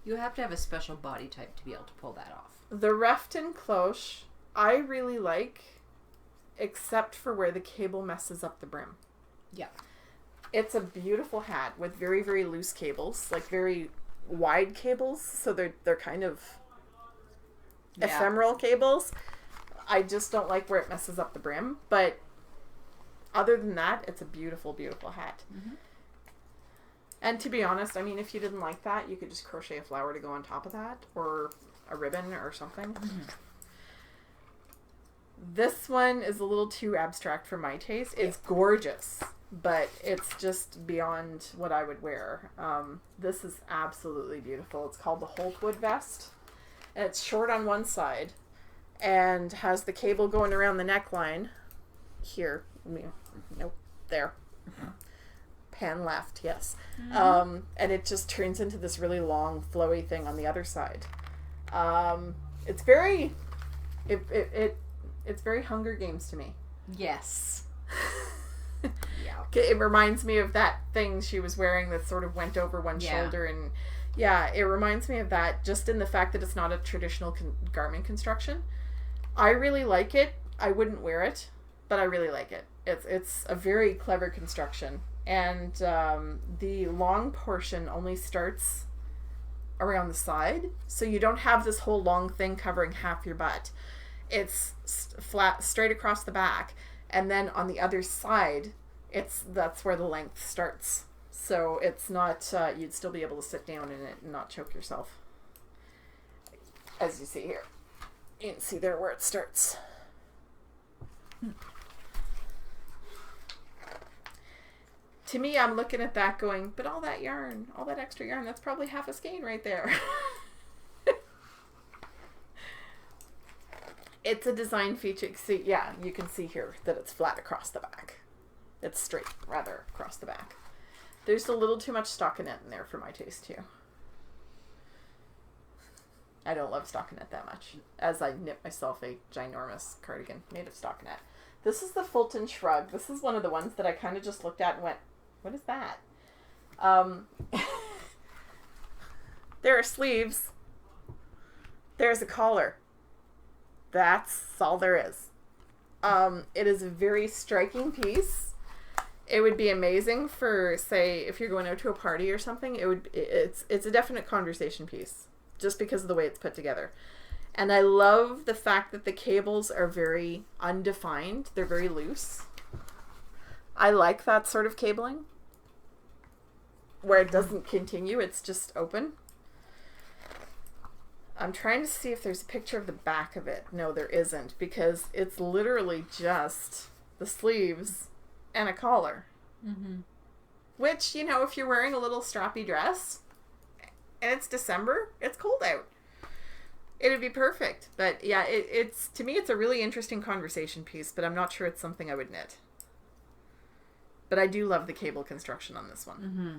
You have to have a special body type to be able to pull that off. The Refton cloche, I really like, except for where the cable messes up the brim. Yeah. It's a beautiful hat with very, very loose cables, like very wide cables, so they're kind of ephemeral cables. I just don't like where it messes up the brim, but other than that, it's a beautiful, beautiful hat. Mm-hmm. And to be honest, I mean, if you didn't like that, you could just crochet a flower to go on top of that, or a ribbon or something. Mm-hmm. This one is a little too abstract for my taste. It's gorgeous, but it's just beyond what I would wear. This is absolutely beautiful. It's called the Holtwood vest, and it's short on one side and has the cable going around the neckline here. Nope, there. Mm-hmm. Pan left, yes. Mm-hmm. And it just turns into this really long, flowy thing on the other side. It's very, it's very Hunger Games to me. Yes. Yeah. It reminds me of that thing she was wearing that sort of went over one shoulder, and it reminds me of that, just in the fact that it's not a traditional garment construction. I really like it. I wouldn't wear it, but I really like it. It's a very clever construction. And the long portion only starts around the side, so you don't have this whole long thing covering half your butt. It's flat, straight across the back, and then on the other side, that's where the length starts. So it's not, you'd still be able to sit down in it and not choke yourself. As you see here. You can see there where it starts. To me, I'm looking at that going, but all that yarn, all that extra yarn, that's probably half a skein right there. It's a design feature. See, yeah, you can see here that it's flat across the back. It's straight, rather, across the back. There's a little too much stockinette in there for my taste, too. I don't love stockinette that much, as I knit myself a ginormous cardigan made of stockinette. This is the Fulton Shrug. This is one of the ones that I kind of just looked at and went, what is that? There are sleeves. There's a collar. That's all there is. It is a very striking piece. It would be amazing for, say, if you're going out to a party or something. It's a definite conversation piece, just because of the way it's put together. And I love the fact that the cables are very undefined. They're very loose. I like that sort of cabling, where it doesn't continue, it's just open. I'm trying to see if there's a picture of the back of it. No, there isn't, because it's literally just the sleeves and a collar. Mm-hmm. Which, you know, if you're wearing a little strappy dress and it's December, it's cold out, it'd be perfect. But yeah, it's to me, it's a really interesting conversation piece, but I'm not sure it's something I would knit. But I do love the cable construction on this one. Mm-hmm.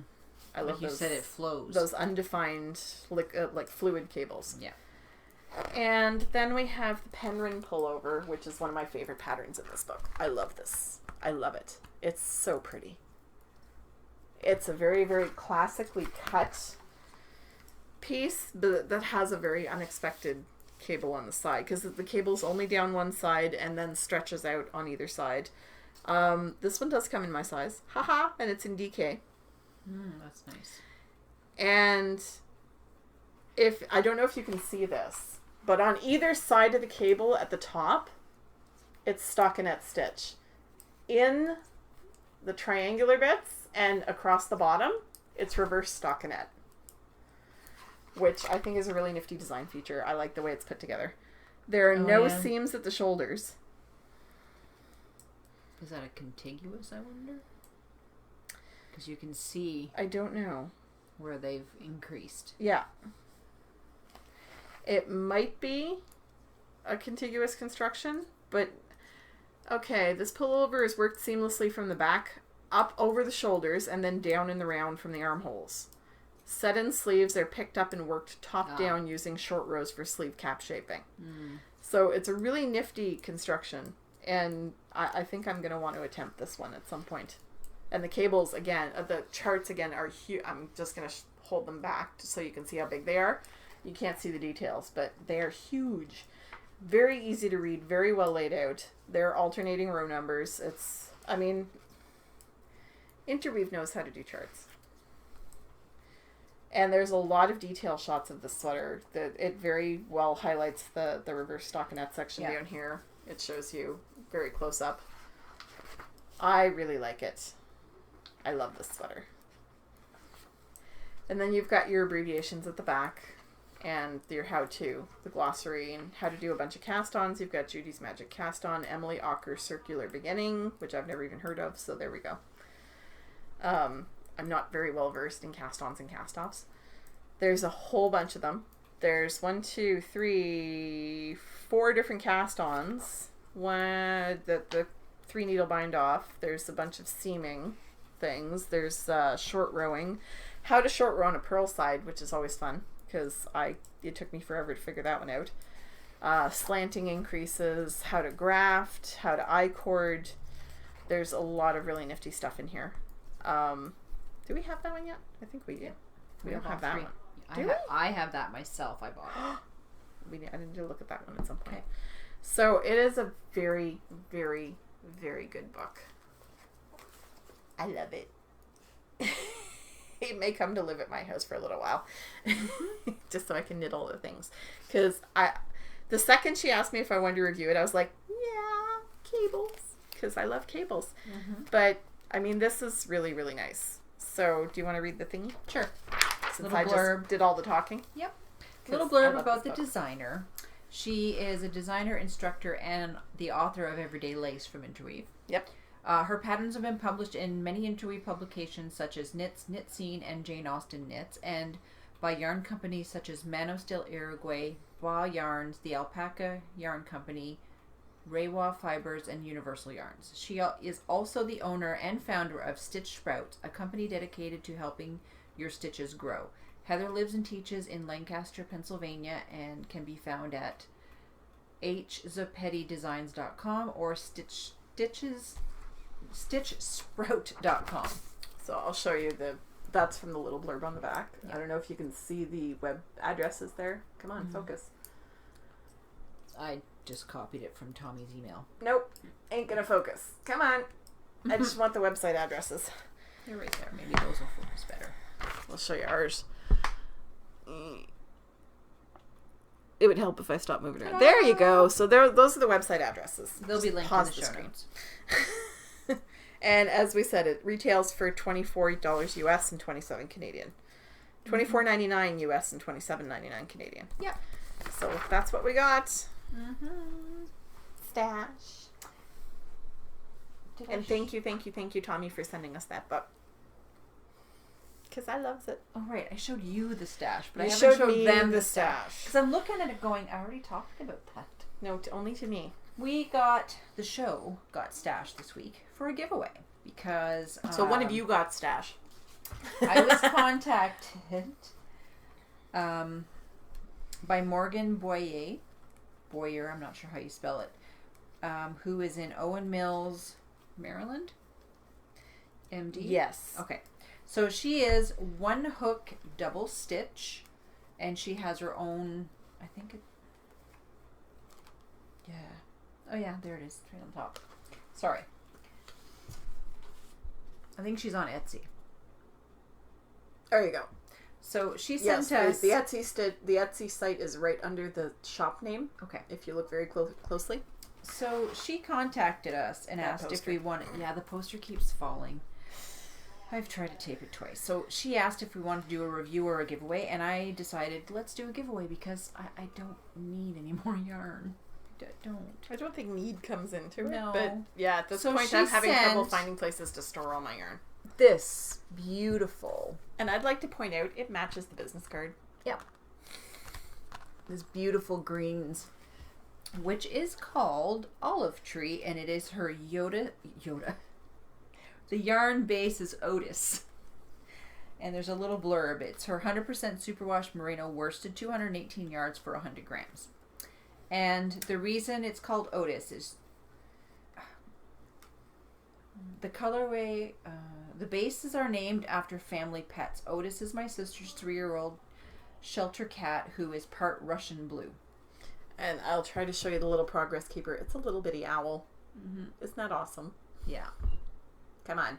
I love like you said, it flows. Those undefined, like fluid cables. Yeah. And then we have the Penryn pullover, which is one of my favorite patterns in this book. I love this. I love it. It's so pretty. It's a very, very classically cut piece, but that has a very unexpected cable on the side, because the cable's only down one side and then stretches out on either side. This one does come in my size. Haha, and it's in DK. That's nice. And I don't know if you can see this, but on either side of the cable at the top, it's stockinette stitch. In the triangular bits and across the bottom, it's reverse stockinette, which I think is a really nifty design feature. I like the way it's put together. There are no seams at the shoulders. Is that a contiguous, I wonder? Because you can see... I don't know. Where they've increased. Yeah. It might be a contiguous construction, but... Okay, this pullover is worked seamlessly from the back, up over the shoulders, and then down in the round from the armholes. Set-in sleeves are picked up and worked top-down using short rows for sleeve cap shaping. So it's a really nifty construction, and I think I'm going to want to attempt this one at some point. And the cables, again, the charts, again, are huge. I'm just going to hold them back just so you can see how big they are. You can't see the details, but they are huge. Very easy to read, very well laid out. They're alternating row numbers. Interweave knows how to do charts. And there's a lot of detail shots of the sweater. It very well highlights the reverse stockinette section down here. It shows you very close up. I really like it. I love this sweater. And then you've got your abbreviations at the back and your how-to, the glossary, and how to do a bunch of cast-ons. You've got Judy's Magic Cast-On, Emily Ocker's Circular Beginning, which I've never even heard of, so there we go. I'm not very well versed in cast-ons and cast-offs. There's a whole bunch of them. There's 4 different cast-ons. The 3 needle bind off. There's a bunch of seaming things. There's short rowing. How to short row on a purl side, which is always fun, because it took me forever to figure that one out. Slanting increases, how to graft, how to I-cord. There's a lot of really nifty stuff in here. Do we have that one yet? I think we do. We don't have that one. I have that myself. I bought it. I didn't look at that one at some point. Okay. So it is a very, very, very good book. I love it. It may come to live at my house for a little while. Just so I can knit all the things. Because the second she asked me if I wanted to review it, I was like, yeah, cables. Because I love cables. But, this is really, really nice. So, do you want to read the thingy? Sure. Since I just did all the talking? Yep. Little blurb about the designer. She is a designer, instructor, and the author of Everyday Lace from Interweave. Yep. Her patterns have been published in many Interweave publications such as Knits, Knit Scene, and Jane Austen Knits, and by yarn companies such as Mano Still Uruguay, Bois Yarns, the Alpaca Yarn Company, Reiwa Fibers, and Universal Yarns. She is also the owner and founder of Stitch Sprout, a company dedicated to helping your stitches grow. Heather lives and teaches in Lancaster, Pennsylvania, and can be found at hzapettydesigns.com or stitchsprout.com. So I'll show you that's from the little blurb on the back. Yeah. I don't know if you can see the web addresses there. Come on, focus. I just copied it from Tommy's email. Nope. Ain't gonna focus. Come on. I just want the website addresses. They're right there. Maybe those will focus better. I'll show you ours. It would help if I stopped moving around. There you go. So those are the website addresses. They'll be linked in the show notes. And as we said, it retails for $24 US and $27 Canadian. $24.99 US and $27.99 Canadian. Yeah. So that's what we got. Stash. And thank you, Tommy, for sending us that book. Because I loves it. Oh, right. I showed you the stash, but I haven't showed me them the stash. Because I'm looking at it going, I already talked about that. No, only to me. The show got stash this week for a giveaway. Because... So one of you got stash. I was contacted by Morgan Boyer, I'm not sure how you spell it, who is in Owen Mills, Maryland? MD? Yes. Okay. So she is one hook double stitch, and she has her own, I think oh yeah, there it is, right on top. Sorry. I think she's on Etsy. There you go. So she sent us... The Etsy site is right under the shop name. Okay. If you look very closely. So she contacted us and asked if we wanted... Yeah, the poster keeps falling. I've tried to tape it twice. So she asked if we wanted to do a review or a giveaway, and I decided let's do a giveaway because I don't need any more yarn. I don't think need comes into it. No. But yeah, at this point I'm having trouble finding places to store all my yarn. This beautiful. And I'd like to point out it matches the business card. Yep. This beautiful greens, which is called Olive Tree, and it is her Yoda. The yarn base is Otis. And there's a little blurb. It's her 100% superwash merino worsted 218 yards for 100 grams. And the reason it's called Otis is the colorway, the bases are named after family pets. Otis is my sister's 3-year-old shelter cat who is part Russian blue. And I'll try to show you the little progress keeper. It's a little bitty owl. Mm-hmm. Isn't that awesome? Yeah. Come on.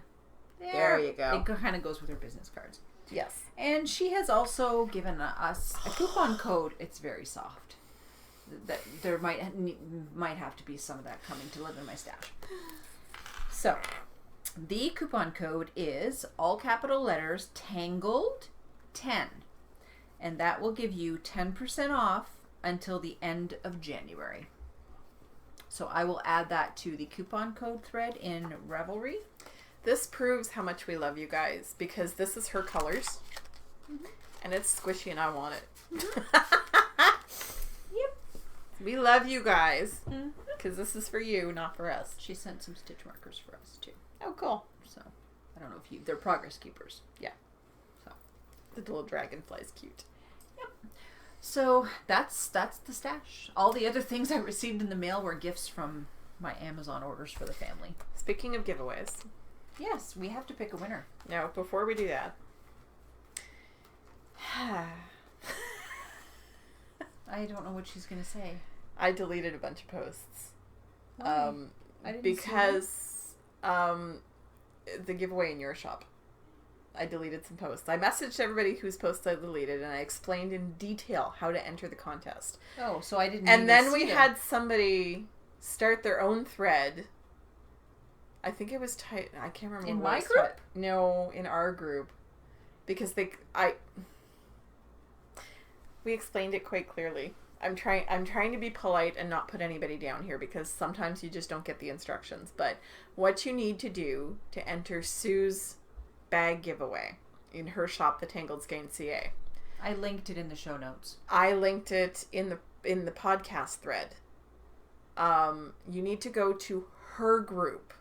There you go. It kind of goes with her business cards. Yes. And she has also given us a coupon code. It's very soft. That there might have to be some of that coming to live in my stash. So, the coupon code is all capital letters Tangled 10, and that will give you 10% off until the end of January. So I will add that to the coupon code thread in Ravelry. This proves how much we love you guys because this is her colors, and it's squishy, and I want it. Yep. We love you guys because this is for you, not for us. She sent some stitch markers for us too. Oh, cool. So I don't know if they're progress keepers. Yeah. So the little dragonfly is cute. Yep. So that's the stash. All the other things I received in the mail were gifts from my Amazon orders for the family. Speaking of giveaways. Yes, we have to pick a winner. Now, before we do that. I don't know what she's going to say. I deleted a bunch of posts. Why? I didn't because the giveaway in your shop. I deleted some posts. I messaged everybody whose posts I deleted, and I explained in detail how to enter the contest. Oh, so I didn't. And then we had somebody start their own thread. I think it was I can't remember. In my group? No, in our group, because we explained it quite clearly. I'm trying to be polite and not put anybody down here because sometimes you just don't get the instructions. But what you need to do to enter Sue's bag giveaway in her shop, the Tangled Skeins CA. I linked it in the show notes. I linked it in the podcast thread. You need to go to her group,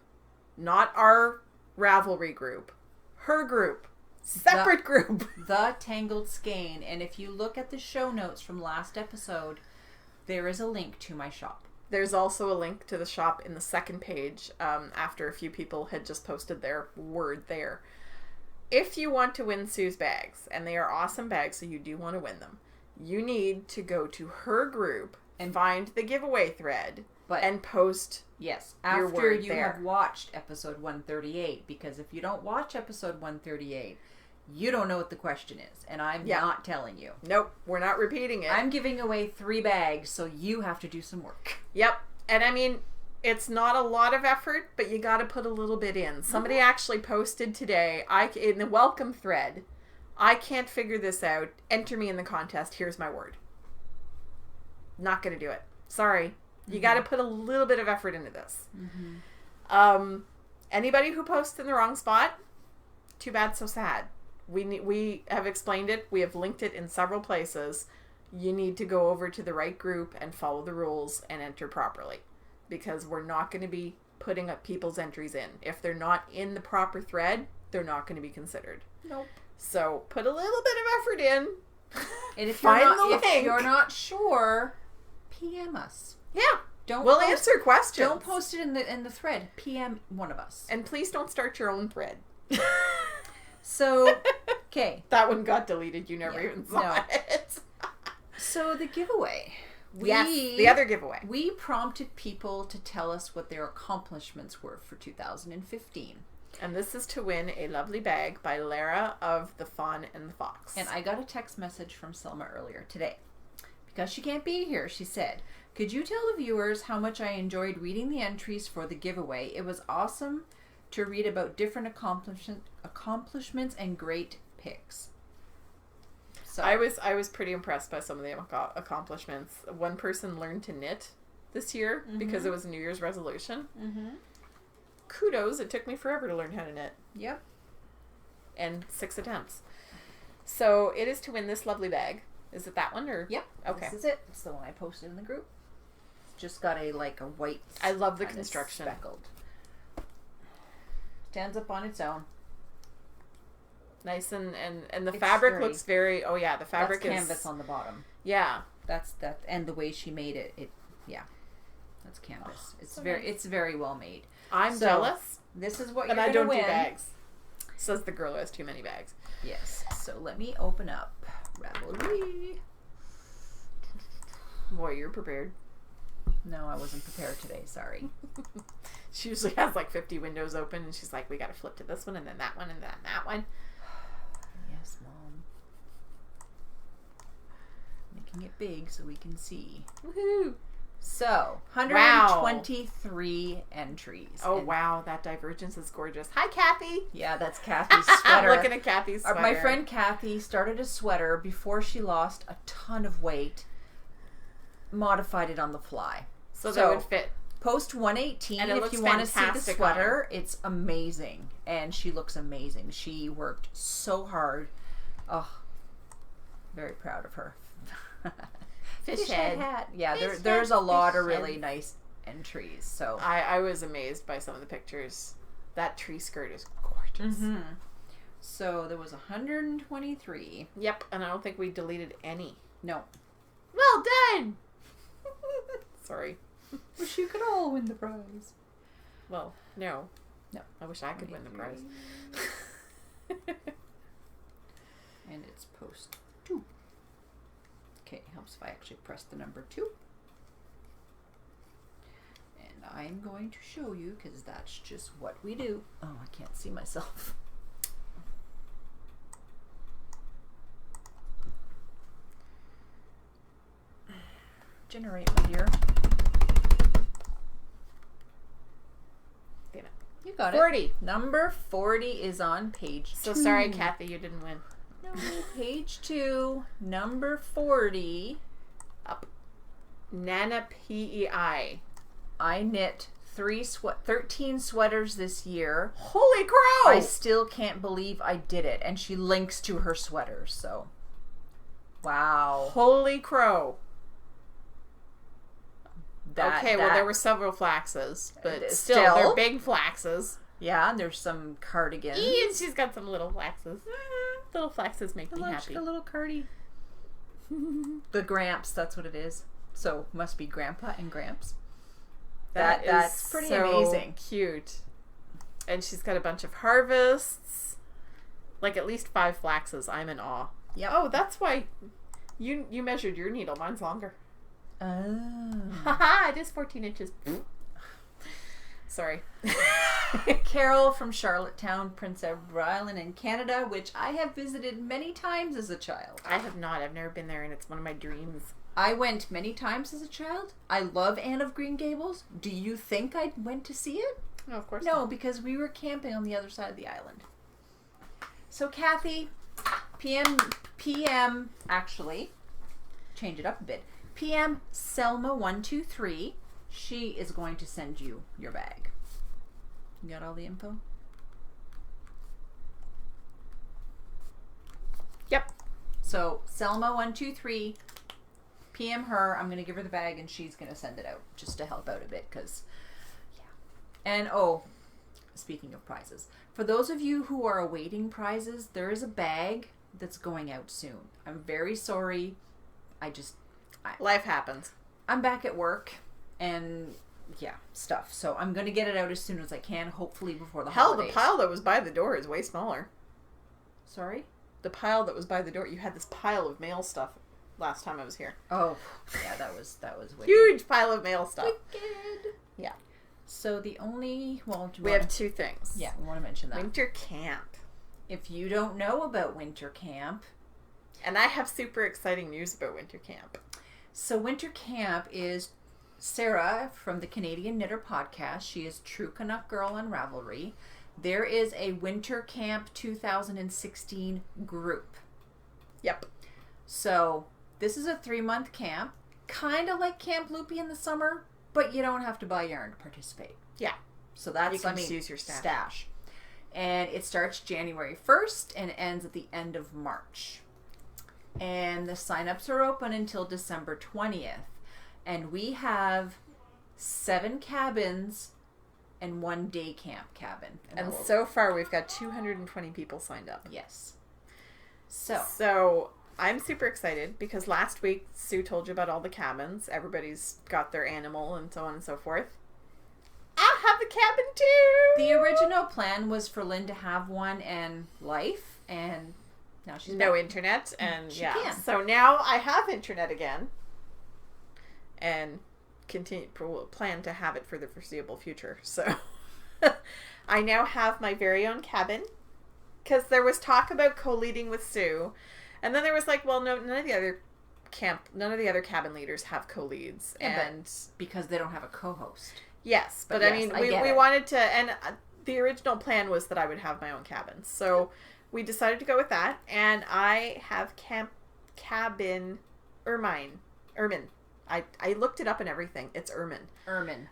not our Ravelry group. Her group. Separate group. The Tangled Skein. And if you look at the show notes from last episode, there is a link to my shop. There's also a link to the shop in the second page after a few people had just posted their word there. If you want to win Sue's bags, and they are awesome bags, so you do want to win them, you need to go to her group and find the giveaway thread and post after you have watched episode 138, because if you don't watch episode 138, you don't know what the question is, and I'm not telling you. Nope, we're not repeating it. I'm giving away 3 bags, so you have to do some work. Yep, and I mean, it's not a lot of effort, but you got to put a little bit in. Somebody actually posted today, in the welcome thread, I can't figure this out. Enter me in the contest. Here's my word. Not going to do it. Sorry. You got to put a little bit of effort into this. Anybody who posts in the wrong spot, too bad, so sad. We have explained it. We have linked it in several places. You need to go over to the right group and follow the rules and enter properly. Because we're not going to be putting up people's entries in. If they're not in the proper thread, they're not going to be considered. Nope. So put a little bit of effort in. And if you're not sure, PM us. Yeah. We'll answer questions. Don't post it in the thread. PM one of us. And please don't start your own thread. So, okay. That one got deleted. You never even saw it. So the giveaway. The other giveaway. We prompted people to tell us what their accomplishments were for 2015. And this is to win a lovely bag by Lara of The Fawn and the Fox. And I got a text message from Selma earlier today. Because she can't be here, she said, "Could you tell the viewers how much I enjoyed reading the entries for the giveaway? It was awesome to read about different accomplishments and great picks." So I was pretty impressed by some of the accomplishments. One person learned to knit this year because it was a New Year's resolution. Kudos, it took me forever to learn how to knit. Yep. And 6 attempts. So it is to win this lovely bag. Is it that one or? Yep. Okay. This is it. It's the one I posted in the group. It's just got a white. I love the construction. Speckled. Stands up on its own. Nice and the fabric looks very. Oh yeah, the fabric that's is canvas on the bottom. Yeah. That's that, and the way she made it. That's canvas. It's very well made. I'm jealous. This is what but you're I going don't to win. do bags. Says the girl who has too many bags. Yes. So let me open up Ravelry. Boy, you're prepared. No, I wasn't prepared today. Sorry. She usually has like 50 windows open, and she's like, "We got to flip to this one, and then that one, and then that one." Yes, Mom. Making it big so we can see. Woohoo! So, 123 entries. Oh, wow. That divergence is gorgeous. Hi, Kathy. Yeah, that's Kathy's sweater. I'm looking at Kathy's sweater. My friend Kathy started a sweater before she lost a ton of weight, modified it on the fly. So that would fit. Post 118 if you want to see the sweater. It's amazing. And she looks amazing. She worked so hard. Oh, very proud of her. Fish head hat. Yeah, there's a lot of really nice entries. So I was amazed by some of the pictures. That tree skirt is gorgeous. So there was 123. Yep, and I don't think we deleted any. No. Well done. Sorry. Wish you could all win the prize. Well, no. No. I wish I could win the prize. And it's post 2. Okay, helps if I actually press the number 2. And I'm going to show you, because that's just what we do. Oh, I can't see myself. Generate, my dear. Damn it. You got 40. it. Number 40 is on page 2. So sorry, Kathy, you didn't win. No, page 2, number 40. Up. Nana PEI. I knit 13 sweaters this year. Holy crow! I still can't believe I did it. And she links to her sweaters, so. Wow. Holy crow. That, well, there were several flaxes, but still, they're big flaxes. Yeah, and there's some cardigans. And she's got some little flaxes. Little flaxes make me happy. A little cardi. The Gramps, that's what it is. So, must be Grandpa and Gramps. That's pretty amazing. Cute. And she's got a bunch of harvests. Like at least 5 flaxes. I'm in awe. Yep. Oh, that's why you measured your needle. Mine's longer. Oh. Haha, it is 14 inches. Sorry. Carol from Charlottetown, Prince Edward Island in Canada, which I have visited many times as a child. I have not. I've never been there, and it's one of my dreams. I went many times as a child. I love Anne of Green Gables. Do you think I went to see it? No, of course not. No, because we were camping on the other side of the island. So Kathy, PM, actually, change it up a bit. PM Selma 123. She is going to send you your bag. You got all the info? Yep. So Selma 123. PM her. I'm going to give her the bag and she's going to send it out just to help out a bit because, yeah. And speaking of prizes, for those of you who are awaiting prizes, there is a bag that's going out soon. I'm very sorry. Life happens. I'm back at work and stuff. So I'm going to get it out as soon as I can, hopefully before the holidays. The pile that was by the door is way smaller. Sorry? The pile that was by the door. You had this pile of mail stuff last time I was here. Oh, yeah, that was wicked. Huge pile of mail stuff. Wicked. Yeah. So the only... Well, we have two things. Yeah, we want to mention that. Winter camp. If you don't know about winter camp... And I have super exciting news about winter camp. So winter camp is Sarah from the Canadian Knitter Podcast. She is True Canuck Girl on Ravelry. There is a winter camp 2016 group. Yep. So this is a 3-month camp. Kind of like Camp Loopy in the summer, but you don't have to buy yarn to participate. Yeah. So that's, you can just use your stash. And it starts January 1st and ends at the end of March. And the sign-ups are open until December 20th. And we have 7 cabins and 1 day camp cabin. And so far we've got 220 people signed up. Yes. So I'm super excited because last week Sue told you about all the cabins. Everybody's got their animal and so on and so forth. I have a cabin too! The original plan was for Lynn to have one and life, and now she's no back. internet, and She yeah. can. So now I have internet again, and plan to have it for the foreseeable future. So I now have my very own cabin because there was talk about co-leading with Sue, and then there was like, well, no, none of the other cabin leaders have co-leads, Yeah, and because they don't have a co-host. yes, but But I yes, mean, I we get it. wanted to, and the original plan was that I would have my own cabin, so we decided to go with that, and I have cabin Ermine. I looked it up and everything. It's Ermine. Ermine.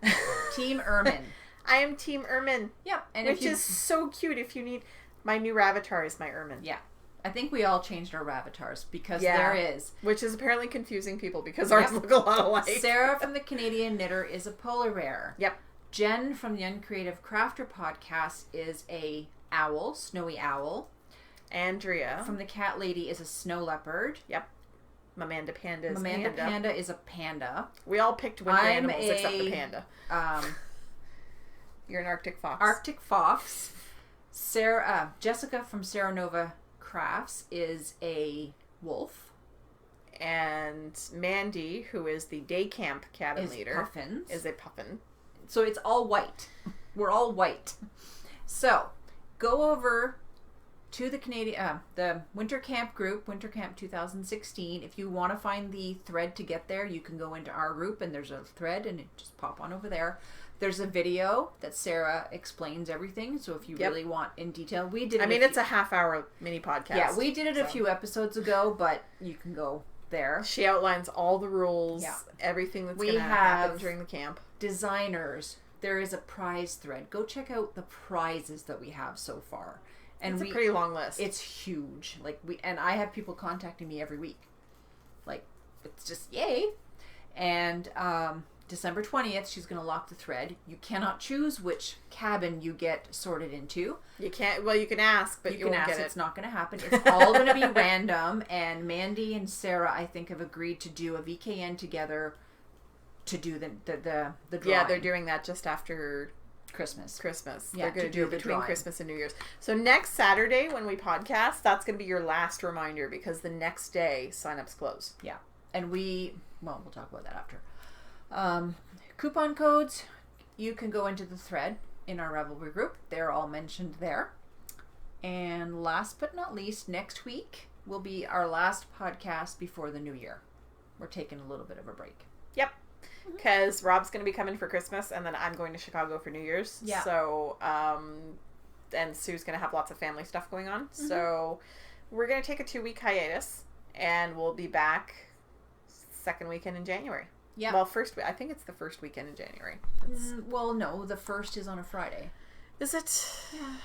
Team Ermine. I am Team Ermine. Yep. And Which is so cute. If you need, my new Ravatar is my Ermine. Yeah. I think we all changed our Ravatars because Yeah. there is. Which is apparently confusing people because ours look a lot alike. Sarah from the Canadian Knitter is a polar bear. Yep. Jen from the Uncreative Crafter Podcast is a owl, snowy owl. Andrea From the Cat Lady is a snow leopard. Yep. Mamanda Panda is Amanda Panda is a panda. We all picked winter I'm animals except the panda. Um, You're an Arctic fox. Arctic fox. Jessica from Sarah Nova Crafts is a wolf. And Mandy, who is the day camp cabin leader, Puffins. is a puffin. So it's all white. We're all white. So go over to the Winter Camp group, Winter Camp 2016. If you want to find the thread to get there, you can go into our group and there's a thread and just pop on over there. There's a video that Sarah explains everything. So if you really want in detail, we did. It's a half-hour mini podcast. Yeah, we did it a few episodes ago, but you can go there. She outlines all the rules, Yeah. everything that's We going to have- happen during the camp. Designers. There is a prize thread. Go check out the prizes that we have so far. And It's a pretty long list. It's huge. And I have people contacting me every week. Like, it's just yay. And December 20th, she's going to lock the thread. You cannot choose which cabin you get sorted into. You can't. Well, you can ask, but you won't get it. It's not going to happen. It's all going to be random. And Mandy and Sarah, I think, have agreed to do a VKN together to do the drawing. Yeah, they're doing that just after Christmas. Yeah, they're going to do it the between drawing. Christmas and New Year's. So next Saturday when we podcast, that's going to be your last reminder because the next day signups close. Yeah. And we'll talk about that after. Coupon codes, you can go into the thread in our Ravelry group. They're all mentioned there. And last but not least, next week will be our last podcast before the new year. We're taking a little bit of a break. Yep. Because Rob's going to be coming for Christmas and then I'm going to Chicago for New Year's. Yeah. So, and Sue's going to have lots of family stuff going on. Mm-hmm. So we're going to take a 2-week hiatus and we'll be back second weekend in January. Yeah. Well, I think it's the first weekend in January. No, the first is on a Friday. Is it? Yeah.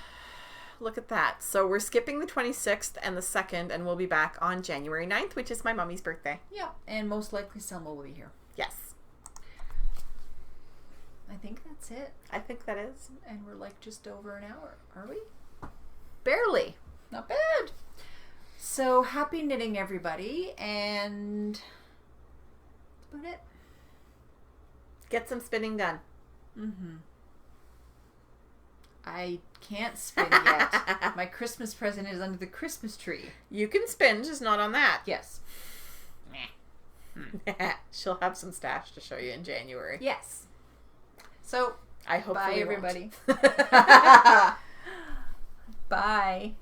Look at that. So we're skipping the 26th and the 2nd and we'll be back on January 9th, which is my mommy's birthday. Yeah. And most likely Selma will be here. Yes. I think that's it. I think that is. And we're like just over an hour. Are we? Barely. Not bad. So happy knitting, everybody. And that's about it. Get some spinning done. Mm-hmm. I can't spin yet. My Christmas present is under the Christmas tree. You can spin, just not on that. Yes. She'll have some stash to show you in January. Yes. So, I hope. Bye, everybody. Bye.